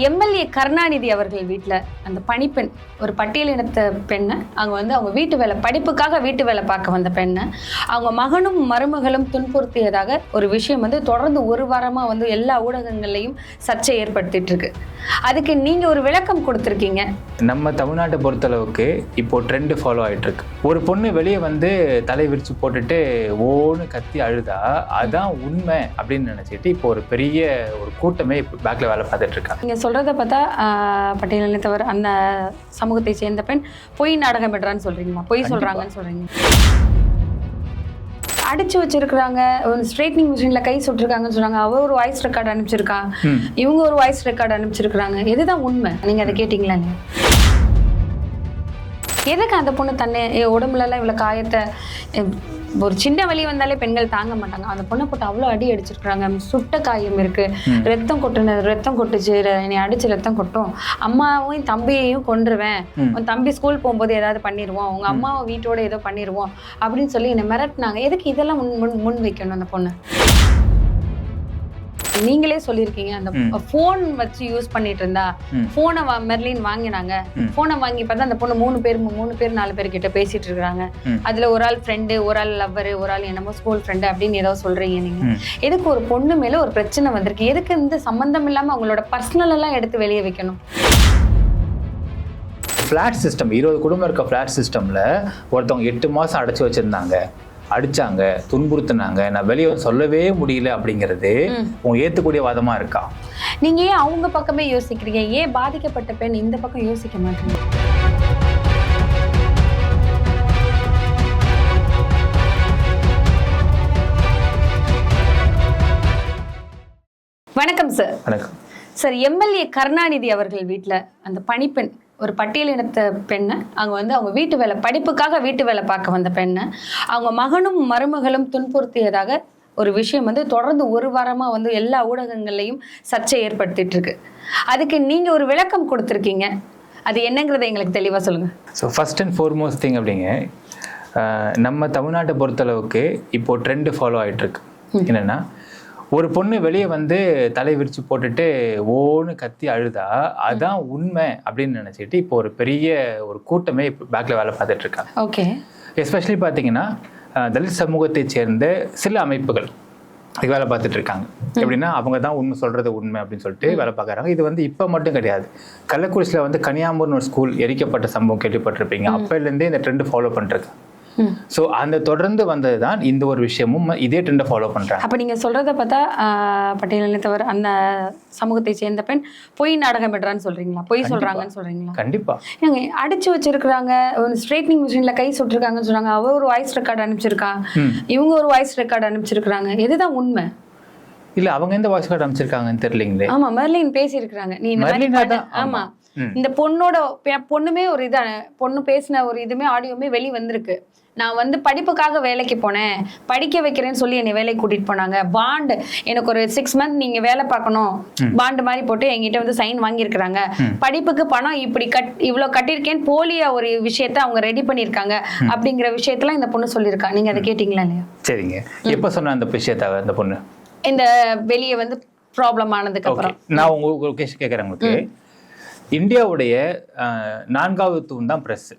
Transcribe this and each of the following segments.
MLA Karunanidhi அவர்கள் வீட்டில் அந்த பணிப்பெண் ஒரு பட்டியலினத்த பெண்ணை அவங்க வீட்டு வேலை படிப்புக்காக வீட்டு வேலை பார்க்க வந்த பெண்ணை அவங்க மகனும் மருமகளும் துன்புறுத்தியதாக ஒரு விஷயம் தொடர்ந்து ஒரு வாரமாக எல்லா ஊடகங்கள்லையும் சர்ச்சை ஏற்படுத்திட்டு இருக்கு. அதுக்கு நீங்க ஒரு விளக்கம் கொடுத்துருக்கீங்க. நம்ம தமிழ்நாட்டை பொறுத்தளவுக்கு இப்போ ட்ரெண்ட் ஃபாலோ ஆகிட்டு இருக்கு. ஒரு பொண்ணு வெளியே தலை விரிச்சு போட்டுட்டு ஓன்னு கத்தி அழுதா அதான் உண்மை அப்படின்னு நினைச்சிட்டு இப்போ ஒரு பெரிய ஒரு கூட்டமே பேக்ல வேலை பார்த்துட்டு இருக்காங்க. நீங்க சொல்றதை பார்த்தா பட்டியலினத்தவர் அந்த சமூகத்தை சேர்ந்த பெண் பொய் நாடகம் பெற்றான்னு சொல்றீங்களா? பொய் சொல்றாங்கன்னு சொல்றீங்க. அடிச்சு வச்சிருக்காங்க, ஸ்ட்ரைட்னிங் மிஷின்ல கை சுட்டிருக்காங்கன்னு சொல்றாங்க. அவ ஒரு வாய்ஸ் ரெக்கார்டு அனுப்பிச்சிருக்கா, இவங்க ஒரு வாய்ஸ் ரெக்கார்டு அனுப்பிச்சிருக்காங்க. எதுதான் உண்மை? நீங்க அதை கேட்டீங்களா? எதுக்கு அந்த பொண்ணு தன்னை உடம்புல எல்லாம் இவ்வளவு காயத்தை, ஒரு சின்ன வலி வந்தாலே பெண்கள் தாங்க மாட்டாங்க. அந்த பொண்ணை போட்டு அவ்வளோ அடி அடிச்சிருக்காங்க. சுட்ட காயம் இருக்கு, ரத்தம் கொட்டுச்சு, என்னை அடிச்சு ரத்தம் கொட்டும், அம்மாவும் தம்பியையும் கொன்றுவேன், உன் தம்பி ஸ்கூல் போகும்போது ஏதாவது பண்ணிடுவோம், உங்க அம்மாவை வீட்டோட ஏதோ பண்ணிடுவோம் அப்படின்னு சொல்லி என்னை மிரட்டினாங்க. எதுக்கு இதெல்லாம் முன் வைக்கணும் அந்த பொண்ணு? நீங்களே சொல்லியிருக்கீங்க, அந்த போன் வச்சு யூஸ் பண்ணிட்டு இருந்தா போனை மெர்லின் வாங்கினாங்க. போனை வாங்கி பார்த்தா அந்த பொண்ணு மூணு பேர் 4 பேர் கிட்ட பேசிட்டு இருக்காங்க. அதுல ஒரு ஆள் ஃப்ரெண்டு, ஒரு ஆள் லவ்வரு, ஒரு ஆள் என்னமோ ஸ்கூல் ஃப்ரெண்டு அப்படின்னு ஏதோ சொல்றீங்க நீங்க. எதுக்கு ஒரு பொண்ணு மேல ஒரு பிரச்சனை வந்திருக்கு, எதுக்கு இந்த சம்பந்தம் இல்லாம அவங்களோட பர்சனல் எல்லாம் எடுத்து வெளியே வைக்கணும்? ஃபிளாட் சிஸ்டம், 20 குடும்பம் இருக்க ஃபிளாட் சிஸ்டம்ல ஒருத்தவங்க 8 மாசம் அடைச்சு வச்சிருந்தாங்க, அடிச்சாங்க, துன்புறுத்தினாங்க, நான் வெளியே சொல்லவே முடியல அப்படிங்கிறது உங்க ஏத்துக்கூடிய வாதமா இருக்கா? நீங்க ஏன் அவங்க பக்கமே யோசிக்கிறீங்க? ஏன் பாதிக்கப்பட்ட பெண் இந்த பக்கம் யோசிக்க மாட்டீங்க? வணக்கம் சார். வணக்கம் சார். எம்எல்ஏ கருணாநிதி அவர்கள் வீட்டில் அந்த பணிப்பெண் ஒரு பட்டியலினத்த பெண்ணை அவங்க வீட்டு வேலை படிப்புக்காக வீட்டு வேலை பார்க்க வந்த பெண்ணை அவங்க மகனும் மருமகளும் துன்புறுத்தியதாக ஒரு விஷயம் தொடர்ந்து ஒரு வாரமாக எல்லா ஊடகங்கள்லையும் சர்ச்சை ஏற்படுத்திட்டு இருக்கு. அதுக்கு நீங்கள் ஒரு விளக்கம் கொடுத்துருக்கீங்க. அது என்னங்கிறத எங்களுக்கு தெளிவாக சொல்லுங்கள். So first and foremost thing அப்படிங்க, நம்ம தமிழ்நாட்டை பொறுத்தளவுக்கு இப்போ ட்ரெண்டு ஃபாலோ ஆகிட்டு இருக்கு. என்னென்னா, ஒரு பொண்ணு வெளியே தலை விரிச்சு போட்டுட்டு ஓன்னு கத்தி அழுதா அதான் உண்மை அப்படின்னு நினைச்சிட்டு இப்போ ஒரு பெரிய ஒரு கூட்டமே பேக்ல வேலை பார்த்துட்டு இருக்காங்க. ஓகே. எஸ்பெஷலி பார்த்தீங்கன்னா தலித் சமூகத்தை சேர்ந்த சில அமைப்புகள் வேலை பார்த்துட்டு இருக்காங்க. எப்படின்னா, அவங்க தான் உண்மை சொல்றது உண்மை அப்படின்னு சொல்லிட்டு வேலை பார்க்குறாங்க. இது இப்போ மட்டும் கிடையாது. கள்ளக்குறிச்சியில் கனியாமூர்னு ஒரு ஸ்கூல் எரிக்கப்பட்ட சம்பவம் கேள்விப்பட்டிருப்பீங்க. அப்போலேருந்தே இந்த ட்ரெண்ட் ஃபாலோ பண்ணிருக்காங்க. ஸோ அந்த தொடர்ந்து வந்தது தான் இந்த ஒரு விஷயமும் இதே ட்ரெண்டை ஃபாலோ பண்ணுறாங்க. அப்போ நீங்கள் சொல்கிறத பார்த்தா பட்டியலினத்தவர் அந்த சமூகத்தை சேர்ந்த பெண் பொய் நாடகம் பெற்றான்னு சொல்கிறீங்களா? பொய் சொல்கிறாங்கன்னு சொல்கிறீங்களா? கண்டிப்பாக. ஏங்க அடிச்சு வச்சிருக்கிறாங்க, ஸ்ட்ரைட்னிங் மிஷினில் கை சுட்டிருக்காங்கன்னு சொல்கிறாங்க. அவ ஒரு வாய்ஸ் ரெக்கார்டு அனுப்பிச்சிருக்கா, இவங்க ஒரு வாய்ஸ் ரெக்கார்டு அனுப்பிச்சிருக்காங்க. எதுதான் உண்மை? இல்லை, அவங்க எந்த வாய்ஸ் ரெக்கார்டு அனுப்பிச்சிருக்காங்கன்னு தெரியலீங்களே. ஆமாம், மெர்லின் பேசியிருக்கிறாங்க. நீ இந்த மாதிரி ஆமாம், இந்த பொண்ணுமே ஒரு பொண்ணு பேசின ஒரு இதுமே ஆடியோமே வெளி வந்திருக்கு. நான் படிப்புக்காக வேலைக்கு போனேன், படிக்க வைக்கிறேன்னு சொல்லி என்னை வேலைக்கு கூட்டிட்டு போனாங்க. பாண்டு எனக்கு ஒரு 6 மந்த் நீங்க வேலை பார்க்கணும், பாண்டு மாதிரி போட்டு என்கிட்ட சைன் வாங்கியிருக்கிறாங்க. படிப்புக்கு பணம் இப்படி இவ்வளவு கட்டியிருக்கேன்னு போலியா ஒரு விஷயத்த அவங்க ரெடி பண்ணியிருக்காங்க அப்படிங்கிற விஷயத்தெல்லாம் இந்த பொண்ணு சொல்லியிருக்கா. நீங்க அதை கேட்டீங்களா இல்லையா? சரிங்க. எப்ப சொன்ன அந்த விஷயத்த அந்த பொண்ணு? இந்த வெளியே ப்ராப்ளம் ஆனதுக்கு அப்புறம். நான் உங்களுக்கு கேட்குறேன். உங்களுக்கு இந்தியாவுடைய 4வது தூண் தான் பிரஸ்.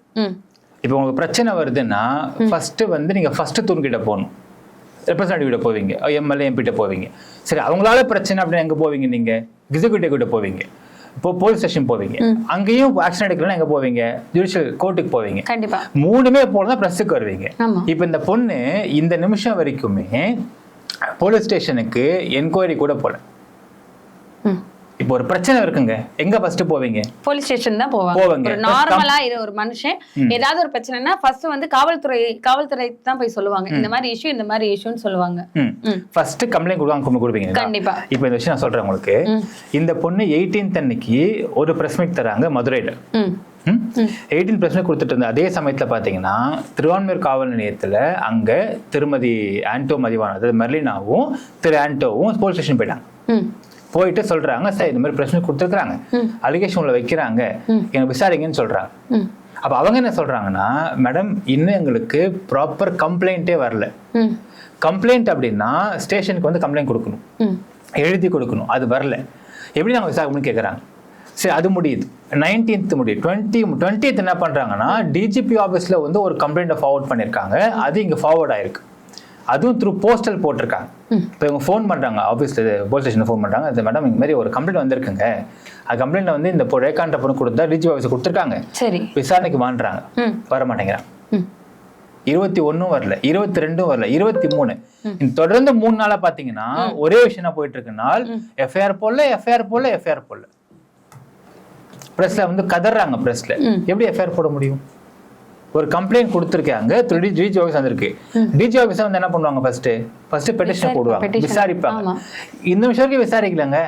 இப்போ உங்களுக்கு பிரச்சனை வருதுன்னா ஃபர்ஸ்ட் நீங்க ஃபர்ஸ்ட் தூண் கிட்ட போகணும். ரெப்ரஸன்டேட்டிவ் கிட்ட போவீங்க, எம்எல்ஏ எம்பி கிட்ட போவீங்க. சரி, அவங்களால பிரச்சனை அப்படின்னு எங்க போவீங்க? நீங்க எக்ஸிக்யூட்டிவ் கிட்ட போவீங்க, இப்போ போலீஸ் ஸ்டேஷன் போவீங்க. அங்கேயும் ஆக்ஷன் எடுக்கலாம். எங்க போவீங்க? ஜுடிஷியல் கோர்ட்டுக்கு போவீங்க. கண்டிப்பா 3மே போலதான் பிரஸ்ஸுக்கு வருவீங்க. இப்போ இந்த பொண்ணு இந்த நிமிஷம் வரைக்குமே போலீஸ் ஸ்டேஷனுக்கு என்கொயரி கூட போல. இப்போ ஒரு பிரச்சனை இருக்குங்க, எங்க ஃபர்ஸ்ட் போவீங்க? போலீஸ் ஸ்டேஷன் தான் போவாங்க. நார்மலா ஒரு மனுஷன் ஏதாவது ஒரு பிரச்சனைனா ஃபர்ஸ்ட் காவல்துறை தான் போய் சொல்லுவாங்க. இந்த மாதிரி இஷ்யூன்னு சொல்லுவாங்க. ஃபர்ஸ்ட் கம்ப்ளைண்ட் கொடுப்பீங்க. கண்டிப்பா. இப்போ இந்த விஷயம் நான் சொல்றேன் உங்களுக்கு. இந்த பொண்ணு 18th அன்னைக்கு ஒரு பிரஸ் மீட் தராங்க மதுரையில. 18 பிரஸ் மீட் கொடுத்துட்டு இருந்த அதே சமயத்துல பாத்தீங்கன்னா திருவான்மையூர் காவல் நிலையத்துல அங்க திருமதி ஆண்டோ மதிவான, அதாவது மெர்லினாவும் திரு ஆண்டோவும் போலீஸ் ஸ்டேஷன் போயிட்டாங்க. போயிட்டு சொல்றாங்க, சார் இந்த மாதிரி பிரச்சனை கொடுத்துருக்காங்க, அலிகேஷன் உள்ள வைக்கிறாங்க, எனக்கு விசாரிங்கன்னு சொல்றாங்க. அப்ப அவங்க என்ன சொல்றாங்கன்னா, மேடம் இன்னும் எங்களுக்கு ப்ராப்பர் கம்ப்ளைண்டே வரல. கம்ப்ளைண்ட் அப்படின்னா ஸ்டேஷனுக்கு கம்ப்ளைண்ட் கொடுக்கணும், எழுதி கொடுக்கணும், அது வரல, எப்படி நாங்கள் விசாரிக்கணும்னு கேட்குறாங்க. சரி அது முடியுது. 19th முடியுது. 20th என்ன பண்றாங்கன்னா டிஜிபி ஆஃபீஸ்ல வந்து ஒரு கம்ப்ளைண்ட்டை ஃபார்வர்ட் பண்ணியிருக்காங்க. அது இங்க ஃபார்வர்ட் ஆயிருக்கு. அதுவும் த்ரூ போஸ்டல் போட்டிருக்காங்க. இப்போ இவங்க ஃபோன் பண்ணுறாங்க, ஆஃபீஸில் போலீஸ் ஸ்டேஷனில் ஃபோன் பண்ணுறாங்க, அது மேடம் இந்த மாதிரி ஒரு கம்ப்ளைண்ட் வந்திருக்குங்க, அது கம்ப்ளைண்ட்டில் வந்து இந்த ரேகாண்ட பொண்ணு கொடுத்தா டிஜிபி ஆஃபீஸை கொடுத்துருக்காங்க, சரி விசாரணைக்கு வாங்குறாங்க, வர மாட்டேங்கிறாங்க. 21 வரல, 22 வரல, 23 தொடர்ந்து 3 நாளா பாத்தீங்கன்னா ஒரே விஷயம் போயிட்டு இருக்குன்னா எஃப்ஐஆர் போடல. பிரஸ்ல வந்து கதறாங்க. பிரஸ்ல எப்படி எஃப்ஐஆர் போட முடியும்? ஒரு கம்ப்ளைண்ட் கொடுத்துருக்காங்க, டிஜி ஆஃபீஸ் வந்திருக்கு. டிஜி ஆஃபீஸ் வந்து என்ன பண்ணுவாங்க? ஃபர்ஸ்ட் பெட்டிஷன் போடுவாங்க, விசாரிப்பாங்க. இந்த விஷயம் விசாரிக்கலங்க,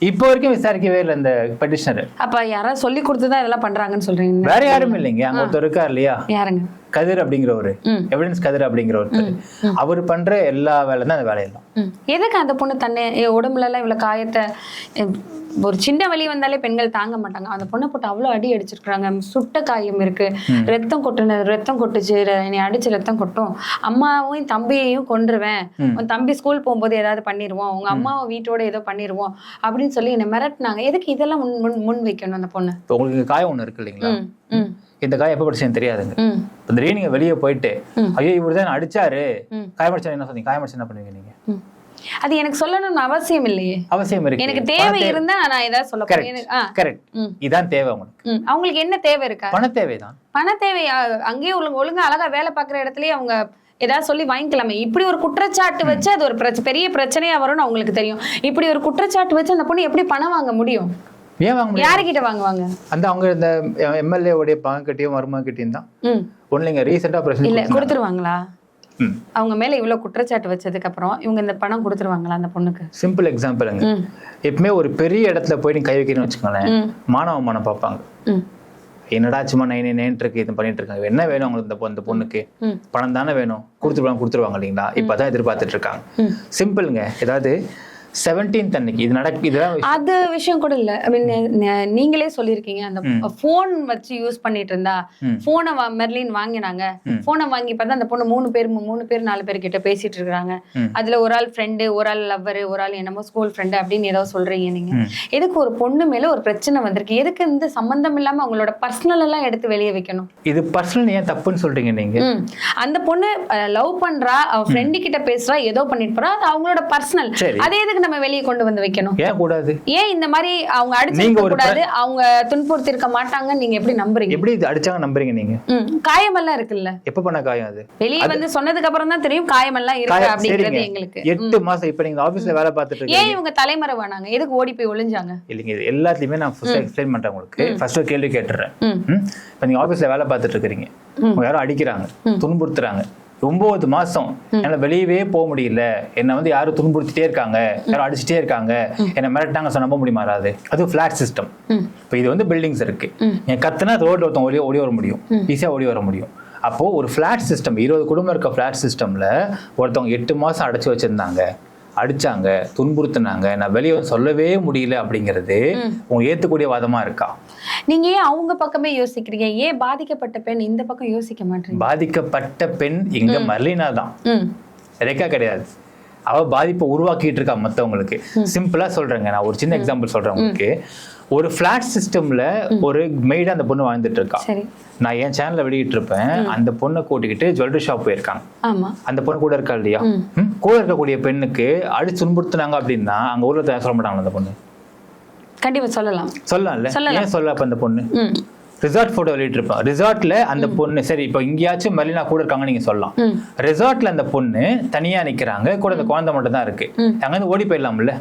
இப்போ வரைக்கும் விசாரிக்கவே இல்லை இந்த பெட்டிஷனர். அப்ப யாராவது சொல்லி கொடுத்துதான் இதெல்லாம் பண்றாங்கன்னு சொல்றீங்க? வேற யாரும் இல்லைங்க, அங்க ஒருத்தர் இருக்கார் இல்லையா, யாருங்க? கதிர் அப்படிங்கிறவரு, எவிடன்ஸ் கதிர் அப்படிங்கிற ஒருத்தர். அவர் பண்ற எல்லா வேலை தான் அந்த வேலையெல்லாம். எதுக்கு அந்த பொண்ணு தன்னை உடம்புல எல்லாம் இவ்வளவு காயத்தை, ஒரு சின்ன வலி வந்தாலே பெண்கள் தாங்க மாட்டாங்க, அந்த பொண்ணை போட்டு அவ்வளவு அடி அடிச்சிருக்காங்க, சுட்ட காயம் இருக்கு, ரத்தம் கொட்டுச்சு, என்னை அடிச்சு ரத்தம் கொட்டும், அம்மாவும் தம்பியையும் கொன்றுவேன், உன் தம்பி ஸ்கூல் போகும்போது ஏதாவது பண்ணிடுவோம், உங்க அம்மாவை வீட்டோட ஏதோ பண்ணிடுவோம் அப்படின்னு சொல்லி என்னை மிரட்டினாங்க. எதுக்கு இதெல்லாம் முன் வைக்கணும் அந்த பொண்ணு? உங்களுக்கு காயம் ஒண்ணு இருக்கு இல்லைங்களா, இந்த காயம் எப்ப படிச்சேன்னு தெரியாதுங்க. திடீர்னு நீங்க வெளியே போயிட்டு ஐயோ இவருதான் அடிச்சாரு, காயமடிச்சா என்ன சொன்னீங்க, காயமடிச்சு என்ன பண்ணுவீங்க நீங்க? அது எனக்கு சொல்லணும்னு அவசியம் இல்லையே. அவசியம் இருக்கு, எனக்கு தேவை இருந்தா நான் ஏதாவது சொல்ல போறேன். கரெக்ட், இதான் தேவை உங்களுக்கு. அவங்களுக்கு என்ன தேவை இருக்கா? பண தேவைதான். பண தேவை. அங்கேயே ஒழுங்கா அழகா வேலை பாக்குற இடத்துலயே அவங்க ஏதாவது சொல்லி வாங்கிக்கலாமே. இப்படி ஒரு குற்றச்சாட்டு வச்சு அது ஒரு பெரிய பிரச்சனையா வரும்னு அவங்களுக்கு தெரியும். இப்படி ஒரு குற்றச்சாட்டு வச்சு அந்த பொண்ணு எப்படி பணம் வாங்க முடியும்? ஏன் வாங்க முடியும்? யாருக்கிட்ட வாங்குவாங்க? அந்த அவங்க இந்த எம்எல்ஏ உடைய பங்கிட்டையும் மருமகிட்டையும் தான். ஒண்ணுங்க ரீசெண்டா பிரச்சனை இல்ல கொடுத்துருவாங்களா? அவங்க மேல இவ்வளவு குற்றச்சாட்டு வச்சதுக்கு அப்புறம் இவங்க இந்த பணம் கொடுத்துருவாங்களா அந்த பொண்ணுக்கு? சிம்பிள் எக்ஸாம்பிள்ங்க, எப்பவுமே ஒரு பெரிய இடத்துல போய் நீங்க கை வைக்கணும்னு வச்சுக்கோங்களேன், மானவமானம் பார்ப்பாங்க. என்னடா சும்மா நைன் இருக்கு இது பண்ணிட்டு இருக்காங்க, என்ன வேணும் அவங்களுக்கு? இந்த பொண்ணுக்கு பணம் தானே வேணும், கொடுத்துருவாங்க இல்லைங்களா? இப்பதான் எதிர்பார்த்துட்டு இருக்காங்க. சிம்பிள்ங்க. ஏதாவது 17th அன்னைக்கு இது இதெல்லாம் அது விஷயம் கூட இல்ல. நீங்களே சொல்லிருக்கீங்க, அந்த போன் வச்சு யூஸ் பண்ணிட்டு இருந்தா போனை மெர்லின் வாங்கினாங்க. போனை வாங்கி பார்த்தா அந்த பொண்ணு 3 பேர் 4 பேர் கிட்ட பேசிட்டு இருக்காங்க. அதுல ஒரு ஆள் ஃப்ரெண்டு, ஒரு ஆள் லவ்வர், ஒரு ஆள் என்னமோ ஸ்கூல் ஃப்ரெண்டு அப்படின்னு ஏதோ சொல்றீங்க நீங்க. எதுக்கு ஒரு பொண்ணு மேல ஒரு பிரச்சனை வந்திருக்கு, எதுக்கு இந்த சம்பந்தம் இல்லாம அவங்களோட பர்சனல் எல்லாம் எடுத்து வெளியே வைக்கணும்? இது பர்சனல் ஏன் தப்புன்னு சொல்றீங்க நீங்க? அந்த பொண்ணு லவ் பண்றா, அவ ஃப்ரெண்டு கிட்ட பேசுறா, ஏதோ பண்ணிட்டு போறா, அது அவங்களோட பர்சனல். அதே எதுக்கு நம்ம வெளியே கொண்டு வந்து வைக்கணும்? ஏன் கூடாது? ஏன் இந்த மாதிரி அவங்க அடிச்சிருக்க கூடாது, அவங்க துன்புறுத்திருக்க மாட்டாங்க நீங்க எப்படி நம்புறீங்க? எப்படி அடிச்சாங்க நம்புறீங்க நீங்க? காயம் எல்லாம் இருக்குல்ல, எப்ப பண்ண காயம்? அது வெளியே வந்து சொன்னதுக்கு அப்புறம் தான் தெரியும் காயம் எல்லாம் இருக்கு அப்படிங்கிறது எங்களுக்கு. 8 மாசம் இப்ப நீங்க ஆபீஸ்ல வேலை பார்த்துட்டு இருக்கீங்க, ஏன் இவங்க தலைமறைவானாங்க? எதுக்கு ஓடி போய் ஒளிஞ்சாங்க? இல்லைங்க, இது எல்லாத்தையுமே நான் ஃபர்ஸ்ட் எக்ஸ்பிளைன் பண்றேன் உங்களுக்கு. ஃபர்ஸ்ட் ஒரு கேள்வி கேட்டுறேன். இப்ப நீங்க ஆபீஸ்ல வேலை பார்த்துட்டு இருக்கீங்க, யாரும் அடிக்கிறாங்க, துன்புறுத்துறாங்க, 9 மாசம் என்னால வெளியவே போக முடியல, என்ன வந்து யாரும் துன்புறுத்திட்டே இருக்காங்க, யாரும் அடிச்சுட்டே இருக்காங்க, என்ன மிரட்டாங்க, நம்ப முடியுமாறாது? அது பிளாட் சிஸ்டம். இப்ப இது வந்து பில்டிங்ஸ் இருக்கு, என் கத்துனா ரோட்ல ஒருத்தவங்க ஓடி வர முடியும், ஈஸியா ஓடி வர முடியும். அப்போ ஒரு பிளாட் சிஸ்டம், 20 குடும்பம் இருக்க பிளாட் சிஸ்டம்ல ஒருத்தவங்க 8 மாசம் அடைச்சு வச்சிருந்தாங்க, அடிச்சாங்க, துன்புறுத்தினாங்க, நான் வெளியே சொல்லவே முடியல அப்படிங்கிறது உங்க ஏத்துக்கூடிய வாதமா இருக்கா? நீங்க ஏன் அவங்க பக்கமே யோசிக்கிறீங்க? ஏன் பாதிக்கப்பட்ட பெண் இந்த பக்கம் யோசிக்க மாட்டீங்க? பாதிக்கப்பட்ட பெண் இங்க மர்லினா தான், ரெக்கா கிடையாது. அவ பாதிப்பை உருவாக்கிட்டு இருக்கா மத்தவங்களுக்கு. சிம்பிளா சொல்றேங்க, நான் ஒரு சின்ன எக்ஸாம்பிள் சொல்றேன் உங்களுக்கு. ஒரு பிளாட் சிஸ்டம்ல ஒரு மெய்டா அந்த பொண்ணு வாழ்ந்துட்டு இருக்கா. நான் என் சேனல்ல வெளியிட்டு இருப்பேன், அந்த பொண்ணை கூட்டிக்கிட்டு ஜுவல்லரி ஷாப் போயிருக்காங்க. அந்த பொண்ணு கூட இருக்கா இல்லையா? கூட இருக்கக்கூடிய பெண்ணுக்கு அடிச்சு துன்புறுத்துனாங்க அப்படின்னா அங்க ஊர்ல சொல்ல மாட்டாங்களா? அந்த பொண்ணு கண்டிப்பா சொல்லலாம்ல. ஏன் சொல்ல? அப்ப அந்த பொண்ணு ரிசார்ட் போட்டோ வெளியிட்டு இருப்பான். ரிசார்ட்ல அந்த பொண்ணு, சரி இப்ப இங்கேயாச்சும் மர்லினா கூட இருக்காங்க நீங்க சொல்லலாம். ரிசார்ட்ல அந்த பொண்ணு தனியா நிக்கிறாங்க, கூட அந்த குழந்தை மட்டும் தான் இருக்கு. அங்க இருந்து ஓடி போயிடலாம்ல,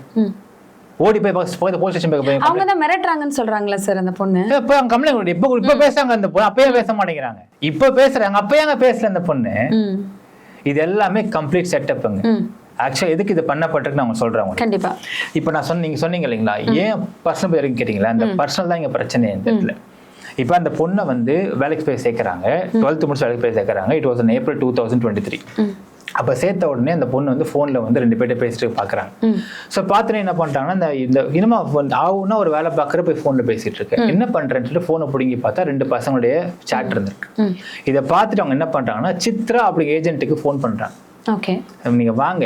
ஓடி போய் போலீஸ் ஸ்டேஷன் போய் அவங்க தான் மிரட்டுறாங்கன்னு சொல்றாங்களா சார்? அந்த பொண்ணு இப்ப கம்ப்ளைண்ட் இப்ப பேசுறாங்க, அந்த பொண்ணு அப்பயே பேச மாட்டேங்கிறாங்க, இப்ப பேசுறாங்க, அப்பயே பேசல அந்த பொண்ணு. இது எல்லாமே கம்ப்ளீட் செட்டப்ங்க. ஆக்சுவலா எதுக்கு இது பண்ணப்பட்டிருக்கு அவங்க சொல்றாங்க. கண்டிப்பா இப்ப நீங்க சொன்னீங்க இல்லைங்களா, ஏன் பர்சனல் பேருக்கு கேட்டீங்களா? அந்த பர்சனல் தான் இங்க பிரச்சனை இந்த இடத்துல. இப்ப அந்த பொண்ணை வந்து வேலைக்கு போய் சேர்க்கறாங்க, 12th முடிச்சு வேலைக்கு போய் சேர்க்கறாங்க. It was in April 2023. அப்ப சேர்த்த உடனே அந்த பொண்ணு வந்து போன்ல வந்து 2 பேர்ட்ட பேசிட்டு பாக்குறாங்க. சோ பாத்துட்டு என்ன பண்றாங்கன்னா, இந்த இனிமா ஆகுன்னா ஒரு வேலை பாக்குற போய் போன்ல பேசிட்டு இருக்கு, என்ன பண்றேன்னு சொல்லிட்டு போனை பிடிங்கி பார்த்தா 2 பசங்களுடைய சாட் இருந்திருக்கு. இதை பார்த்துட்டு அவங்க என்ன பண்றாங்கன்னா, சித்ரா அப்படிங்கிற ஏஜென்ட்டுக்கு போன் பண்றாங்க. நீங்க வாங்க,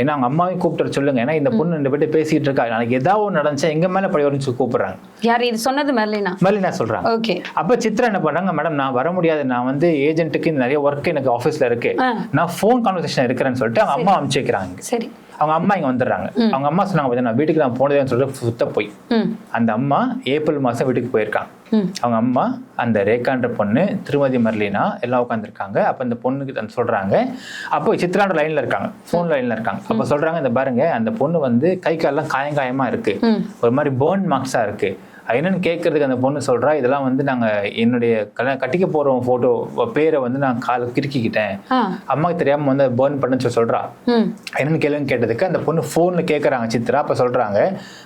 ஏன்னா அவங்க அம்மாவையும் கூப்பிட்டு சொல்லுங்க, ஏன்னா இந்த பொண்ணு 2 பேர்ட்ட பேசிட்டு இருக்கா, நாளைக்கு ஏதாவது ஒன்று நடந்துச்சா எங்க மேல பழி வரும்னு சொல்லி கூப்பிடுறாங்க. யார் இது சொன்னது? மெர்லினா சொல்றாங்க. ஓகே. அப்ப சித்ரா என்ன பண்றாங்க, மேடம் நான் வர முடியாது, நான் வந்து ஏஜென்ட்டுக்கு நிறைய ஒர்க் எனக்கு ஆஃபீஸ்ல இருக்கு, நான் ஃபோன் கான்வர்சேஷன் இருக்கிறேன்னு சொல்லிட்டு அவங்க அம்மா அனுப்பிச்சு வைக்கிறாங்க. சரி. அவங்க அம்மா இங்க வந்துடுறாங்க. அவங்க அம்மா சொன்னாங்க, நான் வீட்டுக்கு நான் போனதேன்னு சொல்லிட்டு சுத்த போய் அந்த அம்மா ஏப்ரல் மாசம் வீட்டுக்கு போயிருக்காங்க. அவங்க அம்மா அந்த ரேகான்ற பொண்ணு திருமதி மெர்லினா எல்லாம் உட்காந்துருக்காங்க. அப்ப இந்த பொண்ணுக்கு சொல்றாங்க, அப்போ சித்ரான்ற லைன்ல இருக்காங்க, போன் லைன்ல இருக்காங்க. அப்ப சொல்றாங்க, இந்த பாருங்க அந்த பொண்ணு வந்து கை காலெல்லாம் காயமா இருக்கு, ஒரு மாதிரி பேர்ன் மார்க்ஸா இருக்கு. என்னன்னு கேட்கறதுக்கு அந்த பொண்ணு சொல்றா, இதெல்லாம் வந்து நாங்க என்னுடைய கட்டிக்க போறோம் போட்டோ பேரை வந்து நான் கால கிறுக்கிக்கிட்டேன், அம்மாவுக்கு தெரியாம வந்து பேர்ன் பண்ணு சொல்றா. என்னன்னு கேளுன்னு கேட்டதுக்கு அந்த பொண்ணு போன்ல கேட்கறாங்க சித்ரா. அப்ப சொல்றாங்க,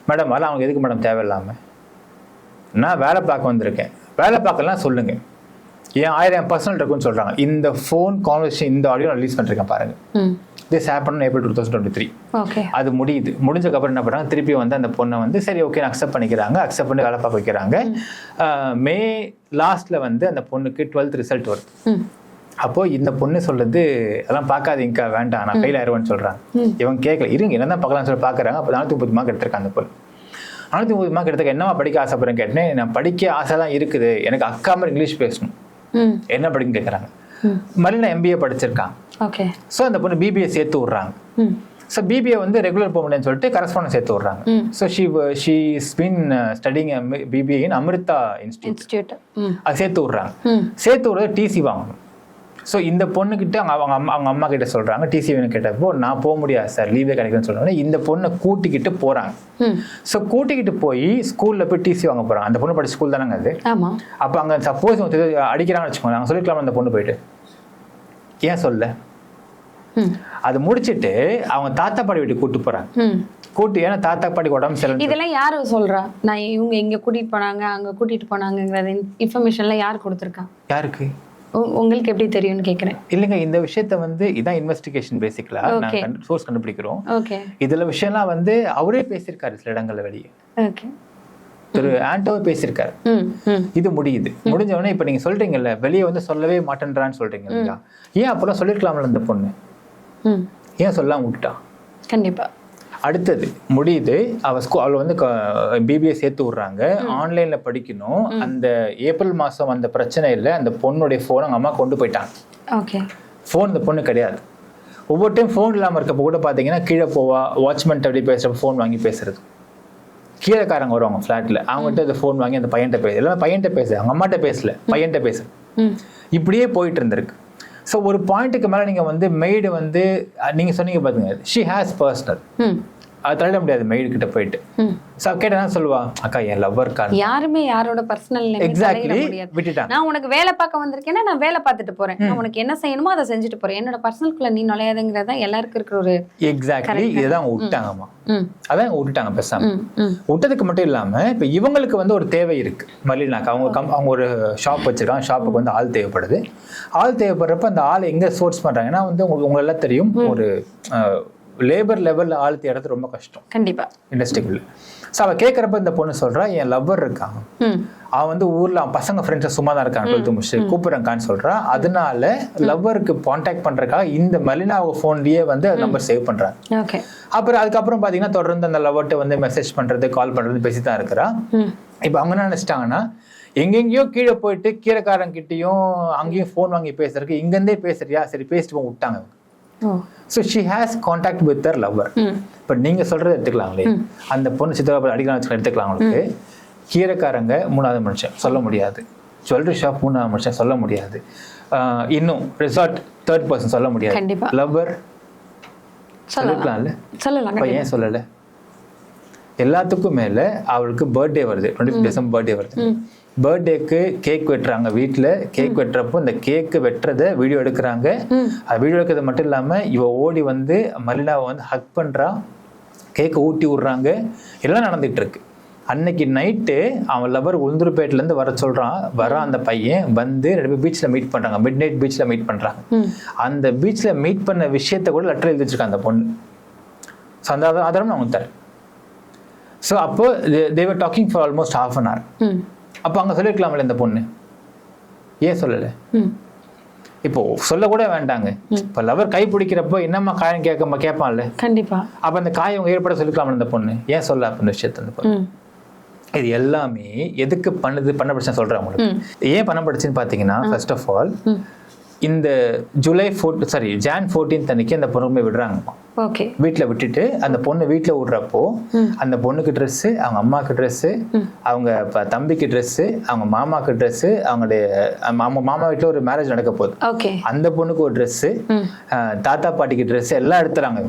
மேடம் அதெல்லாம் அவங்க எதுக்கு மேடம் தேவையில்லாம, நான் வேலை பார்க்க வந்திருக்கேன், வேலை பார்க்கலாம் சொல்லுங்க, ஏன் 1000 பர்சனல் இருக்குன்னு சொல்றாங்க. இந்த ஃபோன் கான்வர்சேஷன் இந்த ஆடியோ ரிலீஸ் பண்ணிருக்கேன் பாருங்க. This happen April 2023. அது முடிஞ்சதுக்கு அப்புறம் என்ன பண்றாங்க, திருப்பி வந்து அந்த பொண்ணை வந்து சரி ஓகே அக்செப்ட் பண்ணிக்கிறாங்க, அக்செப்ட் பண்ணி வேலை பார்க்க வைக்கிறாங்க. மே லாஸ்ட்ல வந்து அந்த பொண்ணுக்கு 12th ரிசல்ட் வருது. அப்போ இந்த பொண்ணு சொல்றது, அதெல்லாம் பார்க்காதீங்க வேண்டாம், நான் ஃபெயில் ஆயிடுவேன்னு சொல்றாங்க. இவங்க கேட்கல, இருங்க என்னதான் பார்க்கலாம்னு சொல்லி பாக்குறாங்க. அப்போ 430 மார்க் எடுத்திருக்காங்க அந்த பொண்ணு. 430 மார்க் எடுத்துக்க என்னவா படிக்க ஆசைப்படுறேன்னு கேட்டேன். நான் படிக்க ஆசை தான் இருக்குது, எனக்கு அக்கா மாதிரி இங்கிலீஷ் பேசணும், என்ன படிக்கன்னு கேட்குறாங்க. மெர்லினா MBA படிச்சிருக்காங்க. ஓகே. ஸோ அந்த பொண்ணு BBA சேர்த்து விட்றாங்க. ஸோ BBA வந்து ரெகுலர் போக முடியும்னு சொல்லிட்டு கரஸ்பாண்டன்ஸ் சேர்த்து விட்றாங்க. So she is been studying BBA in Amrita institute. அது சேர்த்து விட்றாங்க. சேர்த்து விட்றது TC வாங்கணும். ஸோ இந்த பொண்ணுக்கிட்ட அவங்க அம்மா கிட்ட சொல்றாங்க, TC வேணும் கேட்டப்போ நான் போக முடியாது சார், லீவே கிடைக்குன்னு சொல்றாங்க. இந்த பொண்ணை கூட்டிக்கிட்டு போறாங்க. ஸோ கூட்டிக்கிட்டு போய் ஸ்கூல்ல போய் TC வாங்க போறாங்க. அந்த பொண்ணு படிச்ச ஸ்கூல் தானங்க அது. அப்போ அங்க சப்போஸ் அடிக்கிறாங்கன்னு வச்சுக்கோங்க, நாங்கள் சொல்லிக்கலாம் அந்த பொண்ணு போயிட்டு ஏன் சொல்ல, அது முடிச்சிட்டு அவங்க தாத்தா பாடி வீட்டுக்கு கூட்டு போறாங்க. கூட்டு, ஏன்னா தாத்தா பாடி உடம்பு சரியில்லை. இதெல்லாம் யாரு சொல்றா, நான் இவங்க இங்க கூட்டிட்டு போனாங்க அங்க கூட்டிட்டு போனாங்கங்கற இன்ஃபர்மேஷன்லாம் யார் கொடுத்திருக்கா? யாருக்கு? உங்களுக்கு எப்படி தெரியும்னு கேக்குறேன். இல்லைங்க, இந்த விஷயத்த வந்து இதான் இன்வெஸ்டிகேஷன் பேசிக்கலா, நான் சோர்ஸ் கண்டுபிடிக்கிறோம். இதுல விஷயம்லாம் வந்து அவரே பேசியிருக்காரு சில இடங்கள்ல வெளியே. திரு ஆண்டோ பேசியிருக்காரு. இது முடிஞ்ச உடனே இப்ப நீங்க சொல்றீங்கல்ல வெளியே வந்து சொல்லவே மாட்டேன்றான்னு சொல்றீங்க இல்லையா, ஏன் அப்பெல்லாம் சொல்லிருக்கலாம்ல அந்த பொண்ணு, ஏன் சொல்லாம விட்டா? கண்டிப்பா. அடுத்தது முடியுது, அவள் வந்து BBA சேர்த்து விடுறாங்க, ஆன்லைன்ல படிக்கணும். அந்த ஏப்ரல் மாசம் அந்த பிரச்சனை இல்லை, அந்த பொண்ணுடைய போன் அவங்க அம்மா கொண்டு போயிட்டாங்க. போன் இந்த பொண்ணு கிடையாது. ஒவ்வொரு டைம் போன் இல்லாம இருக்கப்போ கூட பாத்தீங்கன்னா கீழே போவா, வாட்ச்மேன் அப்படி பேசுறப்ப போன் வாங்கி பேசுறது, கீழக்காரங்க வருவாங்க ஃபிளாட்ல, அவங்ககிட்ட அந்த போன் வாங்கி அந்த பையன்கிட்ட பேசு, எல்லாமே பையன்கிட்ட பேசு, அவங்க அம்மாட்ட பேசல, பையன்கிட்ட பேசு, இப்படியே போயிட்டு இருந்திருக்கு. ஸோ ஒரு பாயிண்ட்டுக்கு மேலே நீங்கள் வந்து மெய்டு வந்து நீங்கள் சொன்னீங்க பாருங்க, ஷி ஹேஸ் பர்சனல், அது தள்ள முடியாது மெய்டு கிட்ட போயிட்டு. ஸோ கேட்ட என்ன சொல்லுவா, அக்கா என் லவ்வர் கார், யாருமே யாரோட பர்சனல் எக்ஸாக்ட்லி விட்டுட்டாங்க. நான் உனக்கு வேலை பார்க்க வந்திருக்கேன்னா நான் வேலை பார்த்துட்டு போறேன், நான் உனக்கு என்ன செய்யணுமோ அதை செஞ்சுட்டு போறேன், என்னோட பர்சனல்குள்ள நீ நுழையாதுங்கிறதா எல்லாருக்கும் இருக்கிற ஒரு எக்ஸாக்ட்லி இதுதான் விட்டாங்கம்மா. அதான் விட்டுட்டாங்க பேசாம. விட்டதுக்கு மட்டும் இல்லாம இப்ப இவங்களுக்கு வந்து ஒரு தேவை இருக்கு மெர்லினாக்கு. அவங்க ஒரு ஷாப் வச்சிருக்காங்க, ஷாப்புக்கு வந்து ஆள் தேவைப்படுது. ஆள் தேவைப்படுறப்ப அந்த ஆள் எங்க சோர்ஸ் பண்றாங்க, ஏன்னா வந்து உங்களுக்கு எல்லாம் தெரியும், ஒரு லேபர் லெவல்ல ஆள் தேடுறது ரொம்ப கஷ்டம் கண்டிப்பா இண்டஸ்ட்ரிக்குள்ள. ஸோ அவள் கேட்குறப்ப இந்த பொண்ணு சொல்றா, என் லவ்வர் இருக்காங்க, அவன் வந்து ஊர்ல அவன் பசங்க ஃப்ரெண்ட்ஸை சும்மா தான் இருக்காங்க, 12th முடிச்சு கூப்பிடுறாங்கன்னு சொல்றா. அதனால லவ்வருக்கு கான்டாக்ட் பண்றதுக்காக இந்த மெர்லினா ஃபோன்லயே வந்து நம்பர் சேவ் பண்றாங்க. அப்புறம் அதுக்கப்புறம் பாத்தீங்கன்னா தொடர்ந்து அந்த லவ்வர்ட்ட வந்து மெசேஜ் பண்றது, கால் பண்றது பேசி தான் இருக்கிறா. இப்போ அவங்க என்ன நினைச்சிட்டாங்கன்னா, எங்கெங்கயோ கீழே போயிட்டு கீரைக்காரங்கிட்டையும் அங்கேயும் ஃபோன் வாங்கி பேசுறதுக்கு இங்கிருந்தே பேசுறியா, சரி பேசிட்டு போக விட்டாங்க. So she has contact with her lover. இப்போ நீங்க சொல்றது எடுத்துக்கலாங்களே, அந்த பொண்ணு சித்தப்பா அடிக்கலாம் எடுத்துக்கலாம். உங்களுக்கு கீரைக்காரங்க 3வது மனுஷன் சொல்ல முடியாது, ஜுவல்லரி ஷாப் 3வது மனுஷன் சொல்ல முடியாது, இன்னும் ரிசார்ட் 3rd பர்சன் சொல்ல முடியாது, லவ்வர் சொல்லலாம்ல, சொல்லலாம். ஏன் சொல்லல? எல்லாத்துக்கும் மேல அவளுக்கு பர்த்டே வருது, 25 டிசம்பர் பர்த்டே வருது. பர்த்டேக்கு கேக் வெட்டுறாங்க வீட்டுல. கேக் வெட்டுறப்போ இந்த கேக்கு வெட்டுறத வீடியோ எடுக்கிறாங்க. வீடியோ எடுக்கிறது மட்டும் இல்லாம இவ ஓடி வந்து மெர்லினாவை வந்து ஹக் பண்றா, கேக்கு ஊட்டி விடுறாங்க, எல்லாம் நடந்துட்டு இருக்கு. அன்னைக்கு நைட்டு அவன் லவர் உளுந்தூர்பேட்ல இருந்து வர சொல்றான். வர அந்த பையன் வந்து 2 பேரும் பீச்ல மீட் பண்றாங்க, மிட் நைட் பீச்ல மீட் பண்றாங்க. அந்த பீச்ல மீட் பண்ண விஷயத்த கூட லெட்டர் எழுதி வச்சிருக்காங்க அந்த பொண்ணு. ஸோ அந்த ஆதாரம் நான் உங்களுக்கு தரேன். ஸோ அப்போ they were talking for almost half an hour. அப்போ அங்கே சொல்லியிருக்கலாம்ல இந்த பொண்ணு, ஏன் சொல்லலை? இப்போ சொல்ல கூட வேண்டாங்க. இப்ப லவர் கை பிடிக்கிறப்போ என்னம்மா காயம் கேட்பான்ல, கண்டிப்பா. அப்ப அந்த காயம் அவங்க ஏற்பட சொல்லிக்கலாம் அந்த பொண்ணு, ஏன் சொல்ல அப்ப இந்த விஷயத்த அந்த பொண்ணு. இது எல்லாமே எதுக்கு பண்ணப்படுச்சுன்னு சொல்றேன் உங்களுக்கு. ஏன் பண்ணப்படுச்சுன்னு பாத்தீங்கன்னா, ஃபர்ஸ்ட் ஆஃப் ஆல் இந்த ஜான் 14 அன்னைக்கு அந்த பொண்ணு விடுறாங்க. வீட்டுல விட்டுட்டு அந்த பொண்ணு வீட்டுல விடுறப்போ அந்த பொண்ணுக்கு ட்ரெஸ், அவங்க அம்மாக்கு ட்ரெஸ், அவங்க தம்பிக்கு ட்ரெஸ், அவங்க மாமாக்கு ட்ரெஸ், அவங்களுடைய மாமா வீட்டுல ஒரு மேரேஜ் நடக்க போகுது, அந்த பொண்ணுக்கு ஒரு ட்ரெஸ், தாத்தா பாட்டிக்கு ட்ரெஸ் எல்லாம் எடுத்துறாங்க.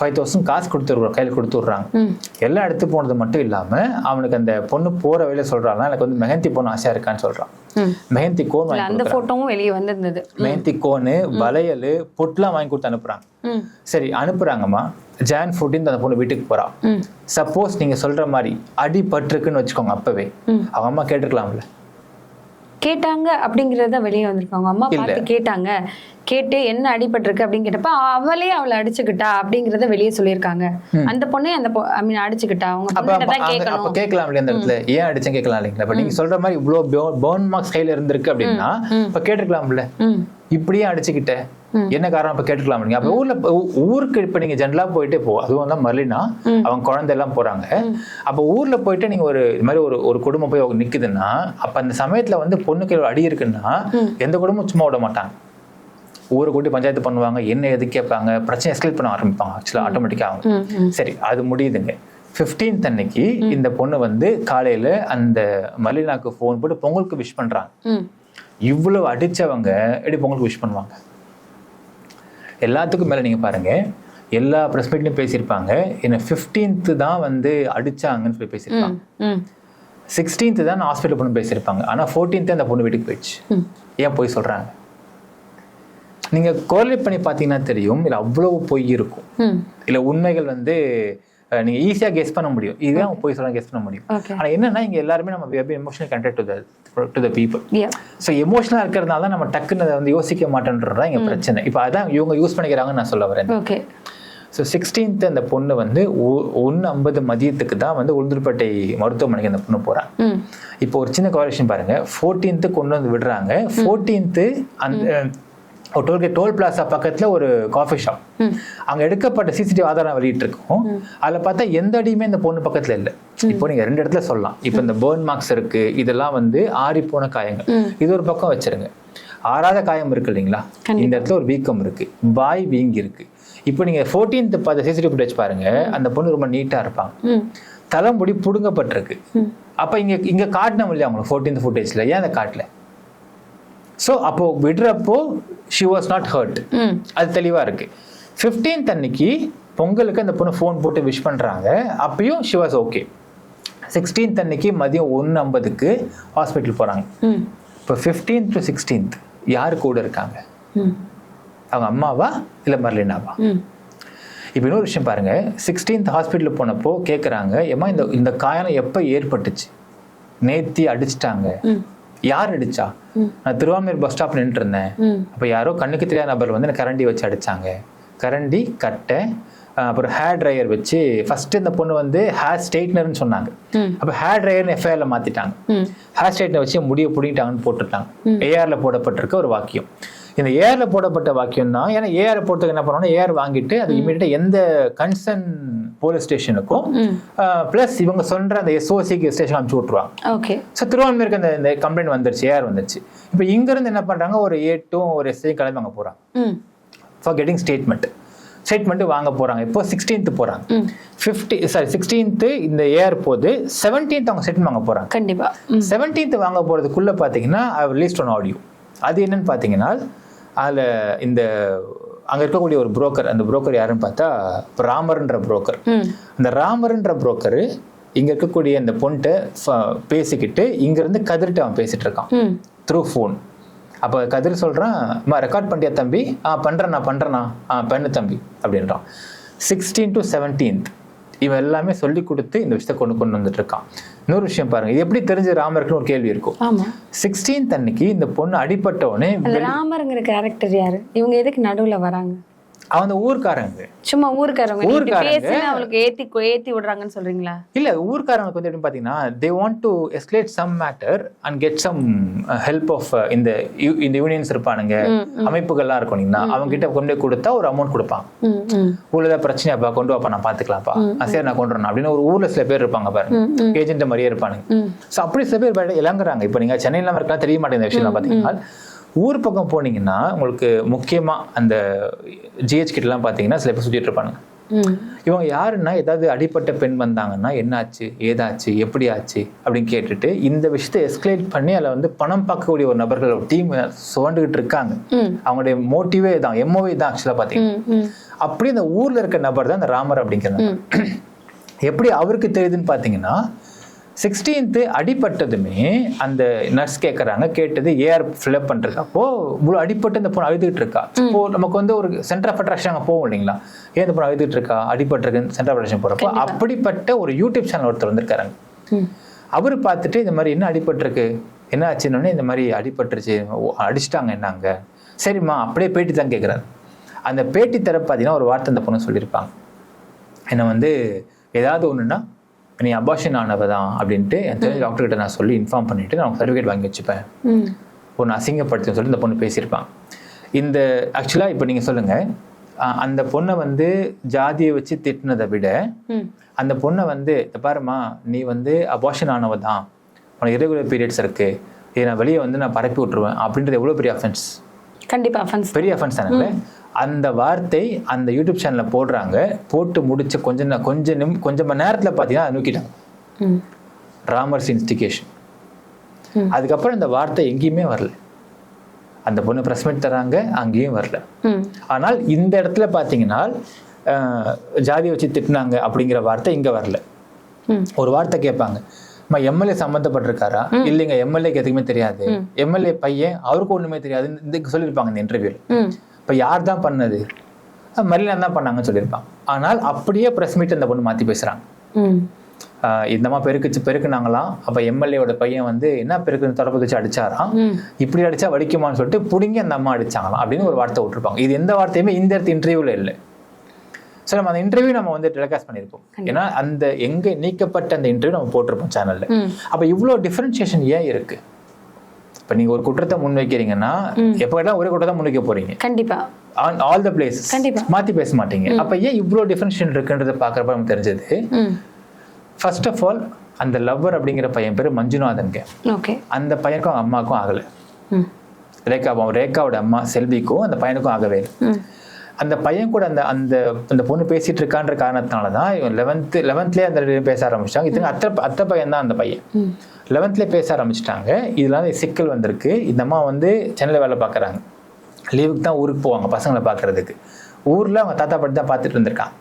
5,000 காசு கொடுத்துருவோம், கையில் கொடுத்துட்றாங்க. எல்லாம் எடுத்து போனது மட்டும் இல்லாம அவனுக்கு அந்த பொண்ணு போற வழியில சொல்றாங்க, எனக்கு வந்து மெஹந்தி போன ஆசையா இருக்கான்னு சொல்றான். மெஹந்தி கோன் அந்த போட்டோவும் வெளியே வந்திருந்தது. மெஹந்தி கோனு, வளையல், பொட்டுலாம் வாங்கி கொடுத்து அனுப்புறாங்க. சரி அனுப்புறாங்கம்மா. ஜான் 14 அந்த பொண்ணு வீட்டுக்கு போறா. சப்போஸ் நீங்க சொல்ற மாதிரி அடி பட்டிருக்குன்னு வச்சுக்கோங்க, அப்பவே அவங்க அம்மா கேட்டுருக்கலாம்ல. கேட்டாங்க அப்படிங்கறத வெளியே வந்திருக்காங்க. அம்மா பார்த்து கேட்டாங்க, கேட்டு என்ன அடிபட்டிருக்கு அப்படின்னு கேட்டப்ப அவளே அவளை அடிச்சுக்கிட்டா அப்படிங்கறத வெளியே சொல்லியிருக்காங்க. அந்த பொண்ணே அடிச்சுக்கிட்டா. அவங்க கேட்கலாம் இல்லையா அந்த இடத்துல, ஏன் அடிச்சேன் கேட்கலாம் இல்லைங்களா. இப்ப நீங்க சொல்ற மாதிரி இவ்வளவு பர்ன் மார்க்ஸ் கையில இருந்திருக்கு அப்படின்னா இப்ப கேட்டுக்கலாம்ல, இப்படியே அடிச்சுக்கிட்ட என்ன காரணம் இப்ப கேட்டுக்கலாம். அப்ப ஊருக்கு இப்ப நீங்க ஜென்ரலா போயிட்டு அதுவும் தான் மர்லினா அவங்க குழந்தை எல்லாம் போறாங்க. அப்ப ஊர்ல போயிட்டு நீங்க ஒரு இது மாதிரி ஒரு குடும்பம் போய் நிக்குதுன்னா, அப்ப அந்த சமயத்துல வந்து பொண்ணுக்கு அடி இருக்குன்னா எந்த குடும்பம் சும்மா விட மாட்டாங்க. ஊரை கூட்டி பஞ்சாயத்து பண்ணுவாங்க, என்ன எது கேட்பாங்க, பிரச்சனை எஸ்கலேட் பண்ண ஆரம்பிப்பாங்க. ஆக்சுவலா ஆட்டோமேட்டிக்கா ஆகும். சரி அது முடியுதுங்க. 15th அன்னைக்கு இந்த பொண்ணு வந்து காலையில அந்த மர்லினாக்கு போன் போட்டு பொங்கலுக்கு விஷ் பண்றாங்க. இவ்வளவு அடிச்சவங்க எப்படி பொங்கலுக்கு விஷ் பண்ணுவாங்க? எல்லாத்துக்கும் மேல நீங்க பாருங்க, எல்லா பிரஸ் மீட்லயும் பேசியிருப்பாங்க, என்ன 15th தான் வந்து அடிச்சாங்கன்னு சொல்லி பேசியிருப்பாங்க. 16th தான் ஹாஸ்பிட்டல் பொண்ணு பேசியிருப்பாங்க. ஆனா 14th அந்த பொண்ணு வீட்டுக்கு போயிடுச்சு. ஏன் போய் சொல்றாங்க? நீங்க கோரிலேட் பண்ணி பாத்தீங்கன்னா தெரியும், இல்ல அவ்வளவு பொய் இருக்கும், இல்ல உண்மைகள் வந்து நீங்க ஈஸியா கெஸ் பண்ண முடியும். இதுதான் போய் சொல்ல கெஸ் பண்ண முடியும். ஆனா என்னன்னா இங்க எல்லாருமே நம்ம emotional connected to the people. So எமோஷனலா இருக்கிறதுனால தான் நம்ம டக்குன்னு அதை வந்து யோசிக்க மாட்டேன்றதுதான் இங்க பிரச்சனை. இப்போ அதான் இவங்க யூஸ் பண்ணிக்கிறாங்கன்னு நான் சொல்ல வரேன். ஸோ 16th அந்த பொண்ணு வந்து 1:50 மதியத்துக்கு தான் வந்து உளுந்தூர்பேட்டை மருத்துவமனைக்கு அந்த பொண்ணு போறாங்க. இப்போ ஒரு சின்ன காலேஷன் பாருங்க, 14th கொண்டு வந்து விடுறாங்க. 14th அந்த டோல் பிளாசா பக்கத்துல ஒரு காஃபி ஷாப், அங்க எடுக்கப்பட்ட சிசிடிவி ஆதாரம் வெளியிட்டு இருக்கோம். அதுல பார்த்தா எந்த அடியுமே இந்த பொண்ணு பக்கத்துல இல்ல. இப்போ நீங்க 2 இடத்துல சொல்லலாம். இப்போ இந்த பர்ன் மார்க்ஸ் இருக்கு, இதெல்லாம் வந்து ஆறி போன காயங்கள், இது ஒரு பக்கம் வச்சிருங்க. ஆறாத காயம் இருக்கு இல்லைங்களா, இந்த இடத்துல ஒரு வீக்கம் இருக்கு, பாய் வீங்கி இருக்கு. இப்போ நீங்க 14th பார்த்த சிசிடிவி ஃபுட்டேஜ் பாருங்க, அந்த பொண்ணு ரொம்ப நீட்டா இருப்பாங்க, தலைமுடி புடுங்கப்பட்டிருக்கு. அப்ப இங்க காட்டணும் இல்லையா அவங்களுக்கு 14th ஃபுட்டேஜ்ல, ஏன் அதை காட்டல? ஸோ அப்போ விடுறப்போ ஷி வாஸ் நாட் ஹர்ட், அது தெளிவா இருக்கு. 15th அன்னைக்கு பொங்கலுக்கு அந்த பொண்ணு ஃபோன் போட்டு விஷ் பண்றாங்க, அப்பயும் ஷி வாஸ் ஓகே. 16th அன்னைக்கு மதியம் 1:50க்கு ஹாஸ்பிட்டல் போறாங்க. இப்போ 15th to 16th யாரு கூட இருக்காங்க? அவங்க அம்மாவா இல்ல மர்லினாவா? இப்போ இன்னொரு விஷயம் பாருங்க, 16th ஹாஸ்பிட்டல் போனப்போ கேட்குறாங்க, ஏமா இந்த காயம் எப்போ ஏற்பட்டுச்சு? நேத்தி அடிச்சிட்டாங்க. யார் அடிச்சா? நான் திருவான்மையூர் பஸ் ஸ்டாப் நின்று இருந்தேன். அப்ப யாரோ கண்ணுக்கு தெரியாத நபர் வந்து எனக்கு கரண்டி வச்சு அடிச்சாங்க. கரண்டி, கட்டை, அப்புறம் ஹேர் ட்ரையர் வச்சு. ஃபர்ஸ்ட் இந்த பொண்ணு வந்து ஹேர் ஸ்ட்ரைட்னர்னு சொன்னாங்க. அப்ப ஹேர் ட்ரையர்னு எஃப்ஐஆர்ல மாத்திட்டாங்க. ஹேர் ஸ்ட்ரைட்னர் வச்சு முடிய பிடிங்கிட்டாங்கன்னு போட்டுட்டாங்க. ஏஆர்ல போடப்பட்டிருக்க ஒரு வாக்கியம். இந்த ஏஆர்ல போடப்பட்ட வாக்கியம் தான். ஏன்னா ஏஆர் போட்டதுக்கு என்ன பண்ணுவோம்னா, ஏஆர் வாங்கிட்டு அது இமீடியட்டா எந்த கன்சர்ன் போலீஸ் ஸ்டேஷனுக்கும் பிளஸ் இவங்க சொல்ற அந்த எஸ்ஓசிக்கு ஸ்டேஷன் அனுப்பிச்சு விட்டுருவாங்க. ஸோ திருவான்மையூருக்கு அந்த கம்ப்ளைண்ட் வந்துருச்சு, ஏஆர் வந்துருச்சு. இப்போ இங்க இருந்து என்ன பண்றாங்க, ஒரு ஏட்டும் ஒரு எஸ்ஐயும் கிளம்பி அங்க போறாங்க ஃபார் கெட்டிங் ஸ்டேட்மெண்ட் வாங்க போறாங்க. இப்போ 16th போறாங்க. 16th இந்த ஏஆர் போது, 17th அவங்க ஸ்டேட்மெண்ட் வாங்க போறாங்க. கண்டிப்பா 17th வாங்க போறதுக்குள்ள பாத்தீங்கன்னா ரிலீஸ்ட் ஒன் ஆடியோ. அது என்னன்னு பாத்தீங்கன்னா, அதுல இந்த அங்க இருக்கக்கூடிய ஒரு புரோக்கர், அந்த புரோக்கர் யாருன்னு பார்த்தா ராமர்ன்ற புரோக்கர். அந்த ராமர்ன்ற புரோக்கர் இங்க இருக்கக்கூடிய அந்த பொண்ணை பேசிக்கிட்டு இங்க இருந்து கதிர்ட்டு அவன் பேசிட்டு இருக்கான் த்ரூ போன். அப்ப கதிர் சொல்றான், ரெக்கார்ட் பண்ணியா தம்பி? பண்றேண்ணா பண்ணு தம்பி அப்படின்றான். 16th to 17th இவன் எல்லாமே சொல்லி கொடுத்து இந்த விஷயத்தை கொண்டு வந்துட்டு இருக்கான். இன்னொரு விஷயம் பாருங்க, இது எப்படி தெரிஞ்ச ராமருக்குன்னு ஒரு கேள்வி இருக்கும். 16th அன்னைக்கு இந்த பொண்ணு அடிபட்ட உடனே, ராமருங்கிற கேரக்டர் யாரு? இவங்க எதுக்கு நடுவுல வராங்க? அவங்க ஊர்க்காரங்க, சும்மா ஊர்க்காரங்க பேசி அவங்களுக்கு ஏத்தி விடுறாங்கன்னு சொல்றீங்களா? இல்ல, ஊர்க்காரங்களுக்கு வந்து எப்படி பாத்தீங்கன்னா they want to escalate some matter and get some help of இந்த யூனியன்ஸ் இருப்பானுங்க, அமைப்புகள்லாம் இருக்கும்னா அவங்க கிட்ட கொண்டு கொடுத்தா ஒரு அமௌண்ட் கொடுப்பாங்க. ஊர்ல ஏதாவது பிரச்சனையாப்பா கொண்டு வாப்பா நான் பாத்துக்கலாம்ப்பா, சரி நான் கொண்டு வரணும் அப்படின்னு ஒரு ஊர்ல சில பேர் இருப்பாங்க பாருங்க, ஏஜென்ட் மாதிரியே இருப்பானுங்க. ஸோ அப்படி சில பேர் இளங்குறாங்க. இப்போ நீங்க சென்னையில இருக்கலாம் தெரிய மாட்டேங்குது விஷயம் பாத்தீங்கன்னா, ஊர் பக்கம் போனீங்கன்னா உங்களுக்கு முக்கியமா அந்த ஜிஹெச் கிட்டலாம் பார்த்தீங்கன்னா சில பேர் சுற்றிட்டு இருப்பாங்க. இவங்க யாருன்னா ஏதாவது அடிப்பட்ட பெண் வந்தாங்கன்னா என்னாச்சு ஏதாச்சு எப்படி ஆச்சு அப்படின்னு கேட்டுட்டு இந்த விஷயத்தை எஸ்கலேட் பண்ணி அதில் வந்து பணம் பார்க்கக்கூடிய ஒரு நபர்கள் ஒரு டீம் சுவண்டுகிட்டு இருக்காங்க. அவங்களுடைய மோட்டிவே தான், எம்ஓவே தான் ஆக்சுவலாக பார்த்தீங்கன்னா. அப்படி அந்த ஊர்ல இருக்க நபர் தான் இந்த ராமர் அப்படிங்கிறது. எப்படி அவருக்கு தெரியுதுன்னு பார்த்தீங்கன்னா 16th அடிப்பட்டதுமே அந்த நர்ஸ் கேட்கறாங்க, கேட்டது ஏஆர் ஃபில்அப் பண்றது. அப்போ இவ்வளோ அடிப்பட்டு இந்த பொண்ணு அழுதுகிட்டு இருக்கா. இப்போ நமக்கு வந்து ஒரு சென்டர் ஆஃப் அட்ராக்ஷன் அங்கே போவோம் இல்லைங்களா, ஏன் இந்த பொண்ணு அழுதுகிட்டு இருக்கா, அடிப்பட்டிருக்கு சென்டர் ஆஃப் அட்ராக்ஷன் போறப்போ அப்படிப்பட்ட ஒரு யூடியூப் சேனல் ஒருத்தர் வந்திருக்காருங்க. அவரு பார்த்துட்டு இந்த மாதிரி என்ன அடிபட்டிருக்கு என்ன ஆச்சுன்னு, இந்த மாதிரி அடிபட்டுருச்சு அடிச்சிட்டாங்க என்னங்க, சரிம்மா அப்படியே பேட்டி தான் கேட்குறாரு. அந்த பேட்டி தரப்பு பார்த்தீங்கன்னா ஒரு வார்த்தை அந்த பொண்ணு சொல்லியிருப்பாங்க, என்னை வந்து ஏதாவது ஒன்றுன்னா நீ அபார்ஷன் ஆனவதான் அப்படின்ட்டு என் தெரிஞ்ச டாக்டர் கிட்ட நான் சொல்லி இன்ஃபார்ம் பண்ணிட்டு நான் சர்டிஃபிகேட் வாங்கி வச்சுப்பேன், ஒன்று அசிங்கப்படுத்துன்னு சொல்லி இந்த பொண்ணு பேசியிருப்பாங்க. இந்த ஆக்சுவலாக இப்போ நீங்கள் சொல்லுங்கள், அந்த பொண்ணை வந்து ஜாதியை வச்சு திட்டினதை விட அந்த பொண்ணை வந்து பாருமா நீ வந்து அபார்ஷன் ஆனவ தான், உனக்கு இரெகுலர் பீரியட்ஸ் இருக்கு, இதை நான் வெளியே வந்து நான் பரப்பி விட்டுருவேன் அப்படின்றது எவ்வளோ பெரிய அஃபென்ஸ். கண்டிப்பாக அஃபென்ஸ், பெரிய அஃபென்ஸ் தானே. அந்த வார்த்தை அந்த யூடியூப் சேனல்ல போடுறாங்க, போட்டு முடிச்ச கொஞ்சம் மணி நேரத்துல பாத்தீங்கன்னா அதை நோக்கிட்டாங்க, ராமர்ஸ் இன்ஸ்டிகேஷன். அதுக்கப்புறம் இந்த வார்த்தை எங்கேயுமே வரல. அந்த பொண்ணு பிரஸ் மீட் தராங்க, அங்கேயும் வரல. ஆனால் இந்த இடத்துல பாத்தீங்கன்னா ஜாதியை வச்சு திட்டினாங்க அப்படிங்கிற வார்த்தை இங்க வரல. ஒரு வார்த்தை கேட்பாங்க, எம்எல்ஏ சம்பந்தப்பட்டிருக்காரா, இல்லைங்க எம்எல்ஏக்கு எதுக்குமே தெரியாது, எம்எல்ஏ பையன் அவருக்கு ஒண்ணுமே தெரியாது இந்த சொல்லியிருப்பாங்க இந்த இன்டர்வியூல. இப்போ யார் தான் பண்ணது, மரிலா தான் பண்ணாங்கன்னு சொல்லியிருப்பாங்க. ஆனால் அப்படியே பிரஸ் மீட் அந்த பொண்ணு மாற்றி பேசுகிறாங்க. இந்தமா பெருக்குனாங்களாம், அப்போ எம்எல்ஏவோட பையன் வந்து என்ன பெருக்குன்னு தொடர்பு வச்சு அடிச்சாராம், இப்படி அடிச்சா வலிக்குமான்னு சொல்லிட்டு பிடுங்கி அந்த அம்மா அடிச்சாங்களாம் அப்படின்னு ஒரு வார்த்தை விட்டுருப்பாங்க. இது எந்த வார்த்தையுமே இந்த இடத்து இன்டர்வியூல இல்லை. ஸோ நம்ம அந்த இன்டர்வியூ நம்ம வந்து டெலிகாஸ்ட் பண்ணியிருப்போம், ஏன்னா அந்த எங்கே நீக்கப்பட்ட அந்த இன்டர்வியூ நம்ம போட்டிருப்போம் சேனல்ல. அப்போ இவ்வளோ டிஃபரன்சியேஷன் ஏன் இருக்கு? இப்போ நீங்க ஒரு குற்றத்தை முன்வைக்கிறீங்கன்னா எப்போ கேட்டால் ஒரே குற்றத்தை முன்வைக்க போறீங்க, கண்டிப்பா ஆல் த பிளேஸ் மாத்தி பேச மாட்டீங்க. அப்ப ஏன் இவ்வளோ டிஃபரன்ஷியேஷன் இருக்குன்றத பாக்குறப்ப நமக்கு தெரிஞ்சது, ஃபர்ஸ்ட் ஆஃப் ஆல் அந்த லவ்வர் அப்படிங்கிற பையன் பேரு மஞ்சுநாதன்க. அந்த பையனுக்கும் அவங்க அம்மாவுக்கும் ஆகலை, ரேகாவோட அம்மா செல்விக்கும் அந்த பையனுக்கும் ஆகவே இல்லை. அந்த பையன் கூட அந்த அந்த அந்த பொண்ணு பேசிட்டு இருக்கான்ற காரணத்தினாலதான் இவன் 11th அந்த பேச ஆரம்பிச்சிட்டாங்க. இது அத்தை பையன் தான் அந்த பையன் 11th பேச ஆரம்பிச்சிட்டாங்க. இதெல்லாம் சிக்கல் வந்திருக்கு. இந்த அம்மா வந்து சென்னையில் வேலை பார்க்குறாங்க, லீவுக்கு தான் ஊருக்கு போவாங்க பசங்களை பார்க்கறதுக்கு. ஊர்ல அவங்க தாத்தா பாட்டி தான் பார்த்துட்டு இருந்திருக்காங்க.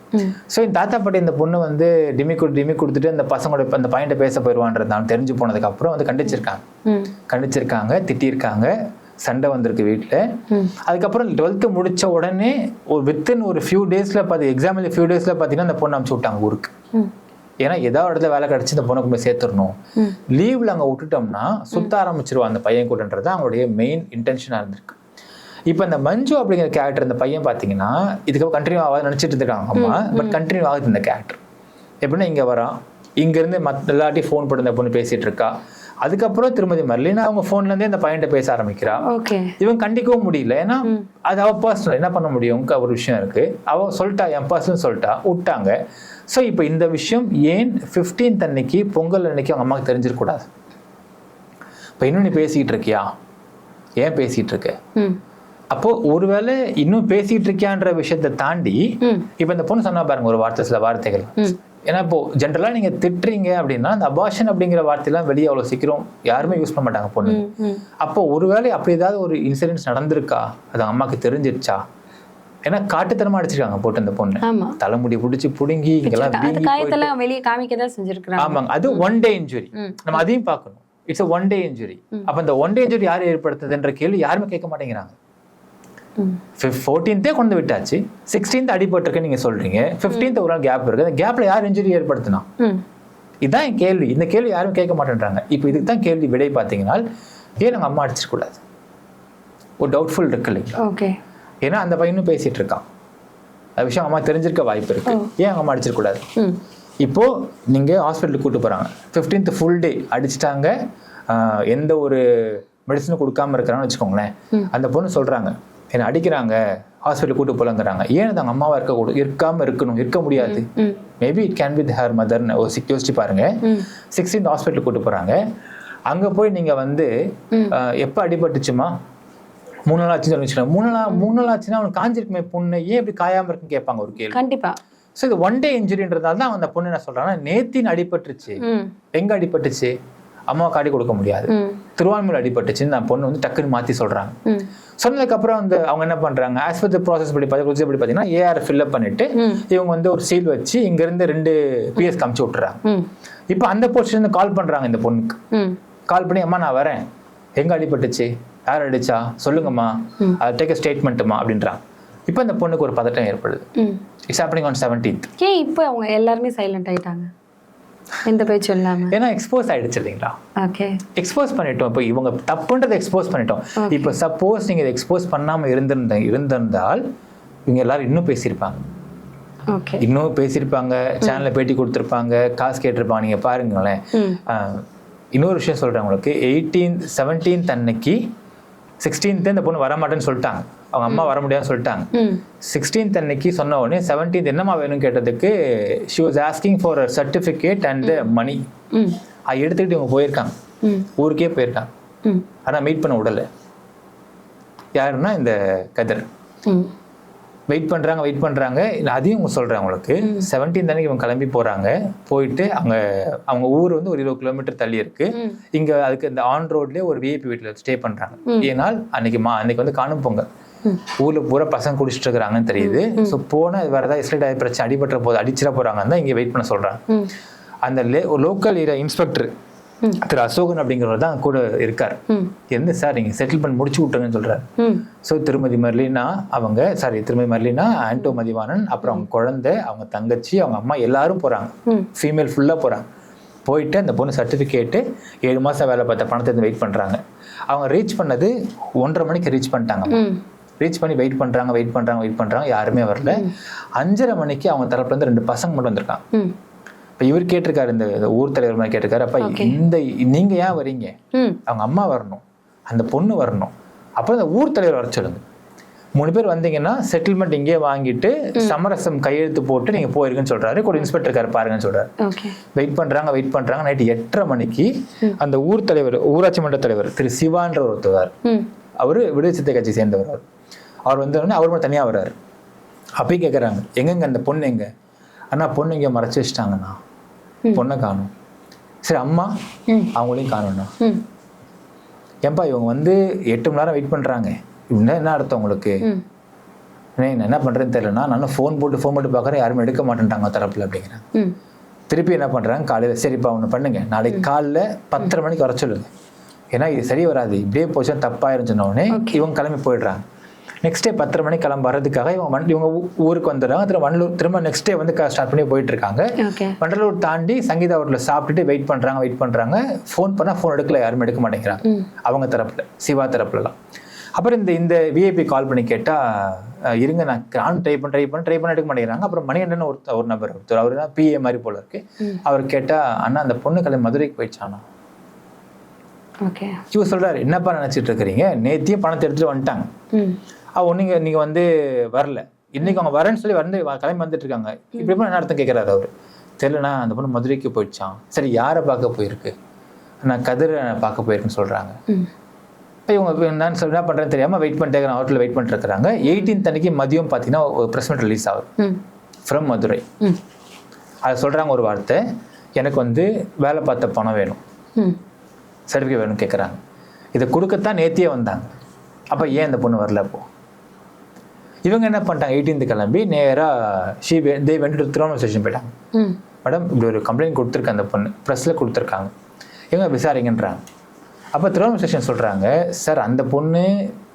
ஸோ இந்த தாத்தா பாட்டி இந்த பொண்ணு வந்து டிமி கொடுத்துட்டு அந்த பசங்களோட அந்த பையன்கிட்ட பேச போயிடுவான்றதுனால தெரிஞ்சு போனதுக்கு அப்புறம் வந்து கண்டிச்சிருக்காங்க, திட்டிருக்காங்க, சண்டை வந்திருக்கு வீட்டில். அதுக்கப்புறம் 12th முடிச்ச உடனே ஒரு வித்தின் ஒரு ஃபியூ டேஸ்ல எக்ஸாம்பிள் ஃபியூ டேஸ்ல பார்த்தீங்கன்னா அந்த பொண்ணு அனுப்பிச்சு விட்டாங்க ஊருக்கு. ஏன்னா ஏதாவது இடத்துல வேலை கிடைச்சி இந்த பொண்ணை போய் சேர்த்துடணும். லீவ்ல அங்கே விட்டுட்டோம்னா சுத்த ஆரம்பிச்சிருவான் அந்த பையன் கூடன்றது அவங்களுடைய மெயின் இன்டென்ஷனாக இருந்திருக்கு. இப்போ இந்த மஞ்சு அப்படிங்கிற கேரக்டர் இந்த பையன் பார்த்தீங்கன்னா இதுக்கு கண்டினியூ ஆகாது நினச்சிட்டு இருக்காங்க அம்மா, பட் கண்டினியூ ஆகுது இந்த கேரக்டர். எப்படின்னா இங்கே வரான், இங்கேருந்து எல்லாட்டையும் ஃபோன் போட்டு இந்த பொண்ணு பேசிட்டு இருக்கா. அதுக்கப்புறம் திருமதி மர்லினா அவங்க போன்ல இருந்தே அந்த பையன்கிட்ட பேச ஆரம்பிக்கிறா. இவன் கண்டிக்கவும் முடியல, ஏன்னா அது அவ பர்சனல், என்ன பண்ண முடியும், ஒரு விஷயம் இருக்கு, அவ சொல்லிட்டா என் பர்சனல் சொல்லிட்டா விட்டாங்க. ஸோ இப்போ இந்த விஷயம் ஏன் 15th அன்னைக்கு பொங்கல் அன்னைக்கு அவங்க அம்மாவுக்கு தெரிஞ்சிடக்கூடாது? இப்போ இன்னும் நீ பேசிட்டு இருக்கியா, ஏன் பேசிட்டு இருக்க? அப்போ ஒருவேளை இன்னும் பேசிட்டு இருக்கியான்ற விஷயத்தை தாண்டி இப்ப இந்த பொண்ணு சொன்னா பாருங்க ஒரு வார்த்தை, சில வார்த்தைகள். ஏன்னா இப்போ ஜென்ரலா நீங்க திட்டுறீங்க அப்படின்னா அந்த அபார்ஷன் அப்படிங்கிற வார்த்தையெல்லாம் வெளியே அவ்வளவு சீக்கிரம் யாருமே யூஸ் பண்ண மாட்டாங்க பொண்ணு. அப்போ ஒருவேளை அப்படி ஏதாவது ஒரு இன்சிடென்ட்ஸ் நடந்திருக்கா, அது அம்மாக்கு தெரிஞ்சிருச்சா? ஏன்னா காட்டுத்தனமா அடிச்சிருக்காங்க போட்டு அந்த பொண்ணு, தலைமுடி பிடிச்சி புடுங்கி இங்கெல்லாம் வெளியே காமிக்கதான் செஞ்சிருக்காங்க. ஆமாங்க, அது ஒன் டே இன்ஜுரி, நம்ம அதையும் பார்க்கணும். It's one day injury. அப்ப இந்த ஒன் டே இன்ஜுரி யார் ஏற்படுத்துதுன்ற கேள்வி யாருமே கேட்க மாட்டேங்கிறாங்க. 14th கொண்டு விட்டாச்சு, 16th அடிபட்டிருக்கு நீங்க சொல்றீங்க, 15th ஒரு நாள் கேப் இருக்கு, அந்த கேப்ல யார் இன்ஜுரி ஏற்படுத்தினா? இதுதான் என் கேள்வி. இந்த கேள்வி யாரும் கேட்க மாட்டேன்றாங்க. இப்போ இதுக்கு தான் கேள்வி விடை பார்த்தீங்கன்னா, ஏன் நாங்கள் அம்மா அடிச்சிடக்கூடாது? ஒரு டவுட்ஃபுல் இருக்கு இல்லைங்களா? ஏன்னா அந்த பையனும் பேசிட்டு இருக்கான், அந்த விஷயம் அம்மா தெரிஞ்சிருக்க வாய்ப்பு இருக்கு. ஏன் அவங்க அம்மா அடிச்சிடக்கூடாது? இப்போ நீங்க ஹாஸ்பிட்டலுக்கு கூட்டு போறாங்க, 15th ஃபுல் டே அடிச்சிட்டாங்க, எந்த ஒரு மெடிசனும் கொடுக்காம இருக்கிறான்னு வச்சுக்கோங்களேன். அந்த பொண்ணு சொல்றாங்க என்ன அடிக்கிறாங்க, ஹாஸ்பிட்டல் கூட்டு போலங்கிறாங்க. ஏன் அவங்க அம்மாவா இருக்க முடியாது. Maybe it can be her மதர்னு ஒரு யோசிச்சு பாருங்க. 16th ஹாஸ்பிட்டல் கூட்டு போறாங்க. அங்க போய் நீங்க வந்து எப்ப அடிபட்டுச்சுமா, 3 நாள் ஆச்சுன்னு சொல்லிச்சுன்னா 3 நாள் ஆச்சுன்னா அவனுக்கு காஞ்சிருக்குமே பொண்ணு, ஏன் இப்படி காயாம இருக்குன்னு கேட்பாங்க ஒரு கேள்வி. கண்டிப்பா. ஸோ இது ஒன் டே இன்ஜுரின்றதால தான் அந்த பொண்ணு என்ன சொல்றாங்கன்னா, நேத்தின் அடிபட்டுருச்சு. எங்க அடிபட்டுச்சு? அம்மாவுக்கு அடி கொடுக்க முடியாது, திருவான்மையில் அடிபட்டுச்சுன்னு நான் பொண்ணு வந்து டக்குன்னு மாத்தி சொல்றாங்க. சொன்னதுக்கு அப்புறம் வந்து அவங்க என்ன பண்றாங்க, ஆஸ் பர் தி ப்ராசஸ் படி பார்த்தீங்கன்னா ஏஆர் ஃபில்அப் பண்ணிட்டு இவங்க வந்து ஒரு சீல் வச்சு இங்க இருந்து 2 PS காமிச்சு விட்டுறாங்க. இப்போ அந்த போர்ஷன் கால் பண்றாங்க இந்த பொண்ணுக்கு. கால் பண்ணி அம்மா நான் வரேன், எங்க அடிபட்டுச்சு, யார் அடிச்சா சொல்லுங்கம்மா, அதை டேக் ஸ்டேட்மெண்ட்டுமா அப்படின்றாங்க. இப்போ அந்த பொண்ணுக்கு ஒரு பதட்டம் ஏற்படுது. It's happening on 17th. ஏன் இப்போ அவங்க எல்லாருமே சைலண்ட் ஆயிட்டாங்க, எந்த பேச்சும் இல்லாம? ஏன்னா எக்ஸ்போஸ் ஆயிடுச்சு இல்லைங்களா? ஓகே, எக்ஸ்போஸ் பண்ணிட்டோம். இப்போ இவங்க தப்புன்றதை எக்ஸ்போஸ் பண்ணிட்டோம். இப்போ சப்போஸ் நீங்க இதை எக்ஸ்போஸ் பண்ணாம இருந்திருந்தால் இவங்க எல்லாரும் இன்னும் பேசியிருப்பாங்க. இன்னும் பேசியிருப்பாங்க, சேனல்ல பேட்டி கொடுத்துருப்பாங்க, காசு கேட்டிருப்பாங்க. நீங்க பாருங்களேன். இன்னொரு விஷயம் சொல்றேன் உங்களுக்கு. 17th அன்னைக்கு 16th இந்த பொண்ணு வரமாட்டேன்னு சொல்லிட்டாங்க, அவங்க அம்மா வர முடியாதுன்னு சொல்லிட்டாங்க. 16th அன்னைக்கு சொன்ன உடனே 17th என்னமா வேணும்னு கேட்டதுக்கு she was asking for a certificate and money. அதை எடுத்துக்கிட்டு இவங்க போயிருக்காங்க, ஊருக்கே போயிருக்காங்க. ஆனா மீட் பண்ண விடல. யாருன்னா இந்த கதிர். வெயிட் பண்றாங்க. அதையும் அவங்க சொல்றேன் உங்களுக்கு. 17th அன்னைக்கு இவங்க கிளம்பி போறாங்க. போயிட்டு அவங்க ஊர் வந்து ஒரு 20 கிலோமீட்டர் தள்ளி இருக்கு. இங்க அதுக்கு இந்த ஆன் ரோட்லயே ஒரு விஐபி வீட்டுல ஸ்டே பண்றாங்க. ஏனால் அன்னைக்கு வந்து காணும் பொங்கல், ஊர்ல பூரா பசங்க குடிச்சிட்டு இருக்கிறாங்கன்னு தெரியுது. ஸோ போனா வேற ஏதாவது எஸ்லேட் ஆகி பிரச்சனை அடிபட்டுற போது அடிச்சிட போறாங்கன்னு தான் இங்க வெயிட் பண்ண சொல்றாங்க. அந்த லோக்கல் ஏரியா இன்ஸ்பெக்டர் திரு அசோகன் அப்படிங்கிறவர் தான் கூட இருக்காரு. எந்த சார் நீங்க செட்டில்மெண்ட் முடிச்சு விட்டுருங்கன்னு சொல்றாரு. ஸோ திருமதி மர்லினா, ஆண்டோ மதிவாணன், அப்புறம் அவங்க குழந்தை, அவங்க தங்கச்சி, அவங்க அம்மா எல்லாரும் போறாங்க. ஃபீமேல் ஃபுல்லா போறாங்க. போயிட்டு அந்த பொண்ணு சர்டிஃபிகேட்டு 7 மாசம் வேலை பார்த்த பணத்தை வெயிட் பண்றாங்க. அவங்க ரீச் பண்ணது 1:30 மணிக்கு ரீச் பண்ணிட்டாங்க. ரீச் பண்ணி வெயிட் பண்றாங்க, யாருமே வரல. 5:30 மணிக்கு அவங்க தரப்புல இருந்து 2 பசங்க மட்டும் வந்திருக்காங்க. இப்ப இவர் கேட்டிருக்காரு, இந்த ஊர் தலைவர் மாதிரி கேட்டிருக்காரு, அப்ப நீங்க ஏன் வரீங்க? அவங்க அம்மா வரணும், அந்த பொண்ணு வரணும், அப்புறம் இந்த ஊர் தலைவர் வர சொல்லுங்க. 3 பேர் வந்தீங்கன்னா செட்டில்மெண்ட் இங்கே வாங்கிட்டு சமரசம் கையெழுத்து போட்டு நீங்க போயிருக்குன்னு சொல்றாரு. கூட இன்ஸ்பெக்டர் இருக்காரு பாருங்கன்னு சொல்றாரு. வெயிட் பண்றாங்க. நைட்டு 8:30 மணிக்கு அந்த ஊர் தலைவர், ஊராட்சி மன்ற தலைவர் திரு சிவான்ற ஒருத்தவர், அவரு விடுதலை சிறுத்தை கட்சி சேர்ந்தவர். அவர் வந்தோடனே அவர் மட்டும் தனியா வர்றாரு. அப்பயும் கேட்கறாங்க, எங்கெங்க அந்த பொண்ணு எங்க? ஆனா பொண்ணு இங்க மறைச்சு வச்சிட்டாங்கண்ணா, பொண்ணை காணும். சரி அம்மா அவங்களையும் காணும்ண்ணா. ஏன்பா இவங்க வந்து 8 மணி நேரம் வெயிட் பண்றாங்க, என்ன அர்த்தம் உங்களுக்கு? என்ன பண்றேன்னு தெரியலண்ணா, நானும் ஃபோன் போட்டு பார்க்குறேன், யாருமே எடுக்க மாட்டேன்ட்டாங்க தரப்புல அப்படிங்கிறாங்க. திருப்பி என்ன பண்றாங்க, காலையில சரிப்பா ஒன்று பண்ணுங்க, நாளைக்கு காலைல 10:30 மணிக்கு வர சொல்லுங்க, ஏன்னா இது சரி வராது, இப்படியே போச்சுன்னா தப்பாயிருன்னு சொன்ன உடனே இவங்க கிளம்பி போயிடுறாங்க. நெக்ஸ்ட் டே 10:30 மணிக்கு கிளம்ப வர்றதுக்காக இவங்க ஊருக்கு வந்துடுறாங்க. வண்டலூர் திரும்ப நெக்ஸ்ட் டே வந்து ஸ்டார்ட் பண்ணி போயிட்டு இருக்காங்க. வண்டலூர் தாண்டி சங்கீதா ஹோட்டலில் சாப்பிட்டுட்டு வெயிட் பண்றாங்க. ஃபோன் பண்ணா ஃபோன் எடுக்கல, யாருமே எடுக்க மாட்டேங்கிறாங்க அவங்க தரப்புல, சிவா தரப்புலலாம். அப்புறம் இந்த விஐபி கால் பண்ணி கேட்டா, இருங்க நான் ட்ரை பண்ண எடுக்க மாட்டேங்கிறாங்க. அப்புறம் மணிகண்டன் ஒரு நபர், அவரு தான் PA மாதிரி போல இருக்கு. அவர் கேட்டா, அண்ணா அந்த பொண்ணு கிளம்பி மதுரைக்கு போயிடுச்சானா? இவர் சொல்றாரு, என்னப்பா நினைச்சிட்டு இருக்கிறீங்க, நேத்தியும் பணத்தை எடுத்துட்டு வந்துட்டாங்க, நீங்க வந்து வரல, இன்னைக்கு அவங்க வரேன்னு சொல்லி வந்து கிளம்பி வந்துட்டு இருக்காங்க, இப்படி என்ன அர்த்தம் கேட்கறாரு அவரு. தெரியலண்ணா அந்த பொண்ணு மதுரைக்கு போயிடுச்சான். சரி யாரை பார்க்க போயிருக்கு? நான் கதிரை பார்க்க போயிருக்குன்னு சொல்றாங்க. இப்போ இவங்க என்ன பண்றேன்னு தெரியாம வெயிட் பண்ணிட்டு ஹோட்டலில் வெயிட் பண்ணிட்டு இருக்கிறாங்க. 18th அன்னைக்கு மதியம் பார்த்தீங்கன்னா ஒரு ப்ரெஸ் மீட் ரிலீஸ் ஆகுது ஃப்ரம் மதுரை. அதை சொல்றாங்க ஒரு வார்த்தை, எனக்கு வந்து வேலை பார்த்த பணம் வேணும், சர்டிஃபிகேட் வேணும் கேட்குறாங்க. இதை கொடுக்கத்தான் நேத்தியே வந்தாங்க. அப்போ ஏன் இந்த பொண்ணு வரல? அப்போ இவங்க என்ன பண்ணிட்டாங்க, 18th கிளம்பி நேராக திருவண்ணாமலை ஸ்டேஷன் போயிட்டாங்க. மேடம் இப்படி ஒரு கம்ப்ளைண்ட் கொடுத்துருக்காங்க, அந்த பொண்ணு ப்ரெஸ்ஸில் கொடுத்துருக்காங்க, எங்க விசாரிங்கன்றாங்க. அப்போ திருவண்ணாமலை ஸ்டேஷன் சொல்கிறாங்க, சார் அந்த பொண்ணு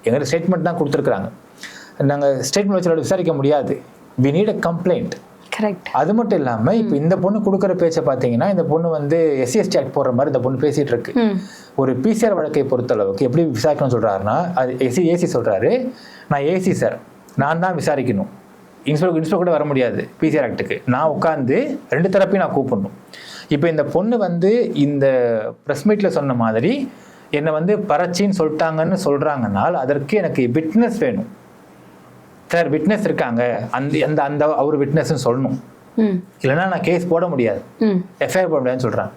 எங்கள்கிட்ட ஸ்டேட்மெண்ட் தான் கொடுத்துருக்குறாங்க, நாங்கள் ஸ்டேட்மெண்ட் வச்சு விசாரிக்க முடியாது, வி நீட் அ கம்ப்ளைண்ட். அது மட்டும் இல்லாம இப்ப இந்த பொண்ணு கொடுக்குற பேச்சை பாத்தீங்கன்னா, இந்த பொண்ணு வந்து SC/ST ஆக்ட் போடுற மாதிரி இந்த பொண்ணு பேசிட்டு இருக்கு. ஒரு PCR வழக்கை பொறுத்த அளவுக்கு எப்படி விசாரிக்கணும்னு சொல்றாருன்னா, அது ஏசி சொல்றாரு, நான் ஏசி சார், நான் தான் விசாரிக்கணும், இன்ஸ்பெக்டர் கூட வர முடியாது பிசிஆர் ஆக்டுக்கு. நான் உட்காந்து 2 தரப்பையும் நான் கூப்பிடணும். இப்போ இந்த பொண்ணு வந்து இந்த ப்ரெஸ் மீட்டில் சொன்ன மாதிரி என்னை வந்து பறச்சின்னு சொல்லிட்டாங்கன்னு சொல்கிறாங்கன்னால் அதற்கு எனக்கு விட்னஸ் வேணும். சார் விட்னஸ் இருக்காங்க, அந்த அந்த அவர் விட்னஸ்ன்னு சொல்லணும். இல்லைன்னா நான் கேஸ் போட முடியாது, எஃப்ஐஆர் போட முடியாதுன்னு சொல்கிறாங்க.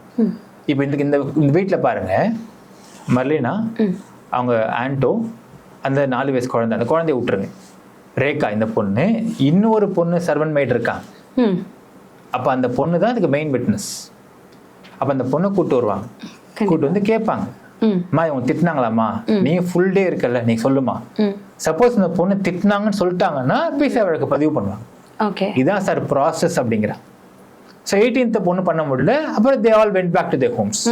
இப்போ இந்த வீட்டில் பாருங்க, மர்லினா, அவங்க ஆண்டோ, அந்த 4 வயசு குழந்தை, அந்த குழந்தைய விட்டுருங்க. ரேகா இந்த பொண்ணு, இன்னொரு பொண்ணு சர்வன் மேட் இருக்காங்க. அப்போ அந்த பொண்ணு தான் அதுக்கு மெயின் விட்னஸ். அப்போ அந்த பொண்ணை கூப்பிட்டு வருவாங்க, கூப்பிட்டு வந்து கேட்பாங்க, அம்மா இவங்க திட்டினாங்களாம்மா, நீ ஃபுல் டே இருக்கல, நீ சொல்லுமா. சப்போஸ் இந்த பொண்ணு திட்டினாங்கன்னு சொல்லிட்டாங்கன்னா பிசிஆர் வழக்கு பதிவு பண்ணுவாங்க. இதான் சார் ப்ராசஸ் அப்படிங்கிறாங்க. ஸோ 18th பொண்ணு பண்ண முடியல. அப்புறம் they all went back to their homes.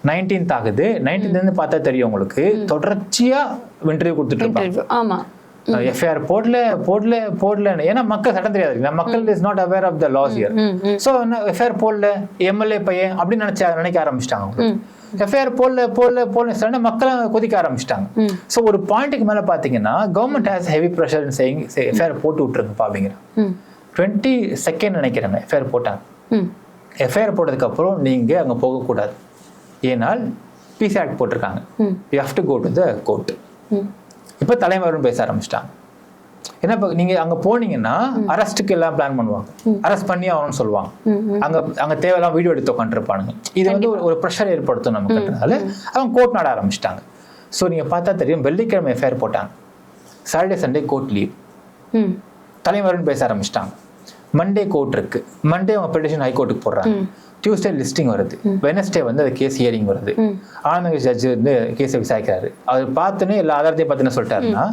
19th ஆகுது. 19th பார்த்தா தெரியும் உங்களுக்கு, தொடர்ச்சியா இன்டர்வியூ கொடுத்துட்டு இருப்பாங்க. எஃப்ஐஆர் போடல ஏன்னா மக்கள் சட்டம் தெரியாது, மக்கள் is not aware of the laws here. So FIR போடல, எம்எல்ஏ பையன் அப்படின்னு நினைக்க ஆரம்பிச்சிட்டாங்க. எஃப்ஐஆர் போடல மக்களை கொதிக்க ஆரம்பிச்சிட்டாங்க. ஸோ ஒரு பாயிண்ட்டுக்கு மேல பாத்தீங்கன்னா government has heavy pressure FIR போட்டு விட்டுருங்கப்பா அப்படிங்கிறாங்க. 22nd நினைக்கிறேன் எஃப்ஐஆர் போட்டாங்க. எஃப்ஐஆர் போட்டதுக்கு அப்புறம் நீங்க அங்க போகக்கூடாது, ஏனால் பிசி ஆக்ட் போட்டிருக்காங்க, you have to go to the court. இப்போ தலைவரும் பேச ஆரம்பிச்சிட்டாங்க. ஏன்னா இப்போ நீங்க அங்க போனீங்கன்னா அரெஸ்ட்டுக்கு எல்லாம் பிளான் பண்ணுவாங்க, அரெஸ்ட் பண்ணி ஆகணும்னு சொல்லுவாங்க. அங்க தேவையெல்லாம் வீடியோ எடுத்து உட்காந்துருப்பானுங்க. இது வந்து ஒரு ப்ரெஷர் ஏற்படுத்தும் நமக்குன்றதால அவங்க கோர்ட் நாட ஆரம்பிச்சிட்டாங்க. ஸோ நீங்க பார்த்தா தெரியும், வெள்ளிக்கிழமை எஃப்ஐஆர் போட்டாங்க, சாட்டர்டே சண்டே கோர்ட் லீவ். தலைவரும் பேச ஆரம்பிச்சிட்டாங்க. மண்டே கோர்ட் இருக்கு, மண்டே அவங்க பெட்டிஷன் ஹைகோர்ட்டுக்கு போடுறாங்க. டியூஸ்டே லிஸ்டிங் வருது, வெனஸ்டே வந்து அது கேஸ் ஹியரிங் வருது. ஆனந்த ஜட்ஜ் வந்து கேஸை விசாரிக்கிறாரு. அவர் பார்த்துன்னு எல்லா ஆதாரத்தையும் பார்த்துன்னு சொல்லிட்டாருன்னா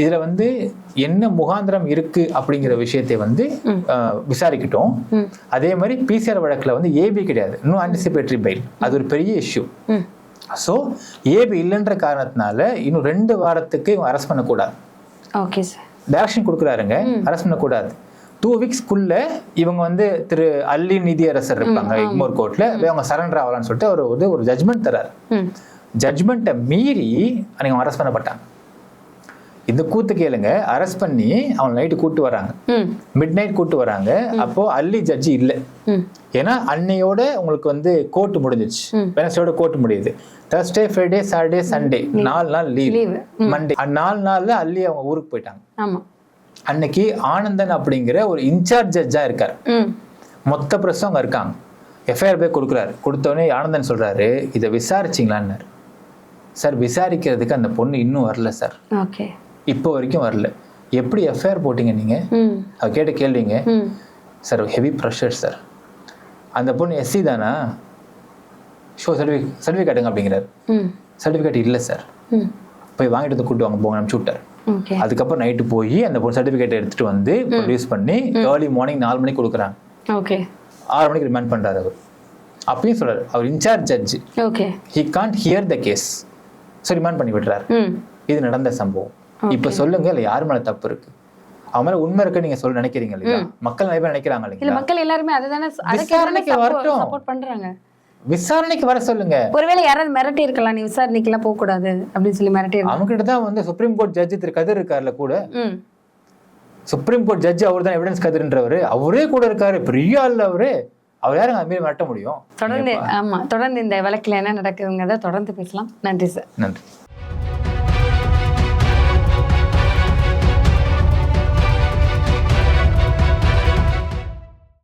இதுல வந்து என்ன முகாந்திரம் இருக்கு அப்படிங்கிற விஷயத்தை வந்து விசாரிக்கட்டும். அதே மாதிரி பிசிஆர் வழக்குல வந்து ஏபி கிடையாது, இன்னும் ஆன்டிசிபேட்டரி பெயில், அது ஒரு பெரிய இஷ்யூ. ஸோ ஏபி இல்லைன்ற காரணத்தினால இன்னும் 2 வாரத்துக்கு இவங்க அரெஸ்ட் பண்ணக்கூடாது. டைரக்ஷன் கொடுக்குறாருங்க, அரெஸ்ட் பண்ணக்கூடாது. 2 வீக்ஸ்க்குள்ள இவங்க வந்து திரு அல்லி நீதியரசர் இருப்பாங்க எக்மோர் கோர்ட்ல, அவங்க சரண்டர் ஆகலாம்னு சொல்லிட்டு ஒரு ஜட்மெண்ட் தராரு. ஜட்மெண்ட்டை மீறி அவங்க அரெஸ்ட் பண்ணப்பட்டாங்க. இந்த கூத்து கேளுங்க, அரெஸ்ட் பண்ணி அவங்க நைட்டு கூட்டு வராங்க, மிட் நைட் கூட்டு வராங்க. அப்போ அல்லி ஜட்ஜி இல்லை, ஏன்னா அன்னையோட உங்களுக்கு வந்து கோர்ட் முடிஞ்சிச்சு, வெனஸ்டேயோட கோர்ட் முடியுது. தர்ஸ்டே, ஃப்ரைடே, சாட்டர்டே, சண்டே 4 நாள் லீவ். மண்டே 4 நாள்ல அல்லி அவங்க ஊருக்கு போயிட்டாங்க. அன்னைக்கு ஆனந்தன் அப்படிங்கிற ஒரு இன்சார்ஜ் ஜட்ஜா இருக்காரு, மொத்த பிரஸும் அங்க இருக்காங்க. எஃப்ஐஆர் போய் கொடுக்குறாரு. கொடுத்தோடனே ஆனந்தன் சொல்றாரு, இதை விசாரிச்சிங்களான்னு. சார் விசாரிக்கிறதுக்கு அந்த பொண்ணு இன்னும் வரல சார், இப்போ வரைக்கும் வரல. எப்படி எஃப்ஐஆர் போட்டீங்க நீங்க? அவ கேட்ட கேள்விங்க. Sir heavy pressure sir. அந்த பொண்ணு எஸ்சி தானா, ஷோ சர்டிஃபிகேட்டுங்க அப்படிங்கிறாரு. சர்டிஃபிகேட் இல்லை சார், போய் வாங்கிட்டு வந்து கூட்டு வாங்க போங்க அனுப்பிச்சு விட்டார். அதுக்கப்புறம் நைட்டு போய் அந்த பொண்ணு சர்டிஃபிகேட் எடுத்துட்டு வந்து ப்ரொடியூஸ் பண்ணி ஏர்லி மார்னிங் 4 மணிக்கு கொடுக்குறாங்க. 6 மணிக்கு ரிமாண்ட் பண்றாரு அவர். அப்பயும் சொல்றாரு, அவர் incharge judge, he can't hear the case, so remand பண்ணி விடுறாரு. இது நடந்த சம்பவம். இப்ப சொல்லுங்க, இல்ல யாரு மேல தப்பு இருக்கு? அவன் மேல உண்மை இருக்கு நீங்க சொல்ல நினைக்கிறீங்க இல்லையா? மக்கள் நிறைய பேர் நினைக்கிறாங்க இல்லையா? மக்கள் எல்லாருமே அதுதானே சப்போர்ட் பண்றாங்க. விசாரணைக்கு வர சொல்லுங்க. ஒருவேளை யாராவது மிரட்டி இருக்கலாம், நீ விசாரணைக்கு எல்லாம் போக கூடாது அப்படின்னு சொல்லி மிரட்டி இருக்கலாம். அவங்க கிட்ட தான் வந்து சுப்ரீம் கோர்ட் ஜட்ஜ் திரு கதிர் இருக்காருல கூட, சுப்ரீம் கோர்ட் ஜட்ஜ் அவர் தான் எவிடன்ஸ் கதிர்ன்றவரு, அவரே கூட இருக்காரு, பெரிய ஆள் அவரு. அவர் யாரும் அது மாதிரி மிரட்ட முடியும்? தொடர்ந்து இந்த வழக்குல என்ன நடக்குதுங்கிறத தொடர்ந்து பேசலாம். நன்றி சார். நன்றி.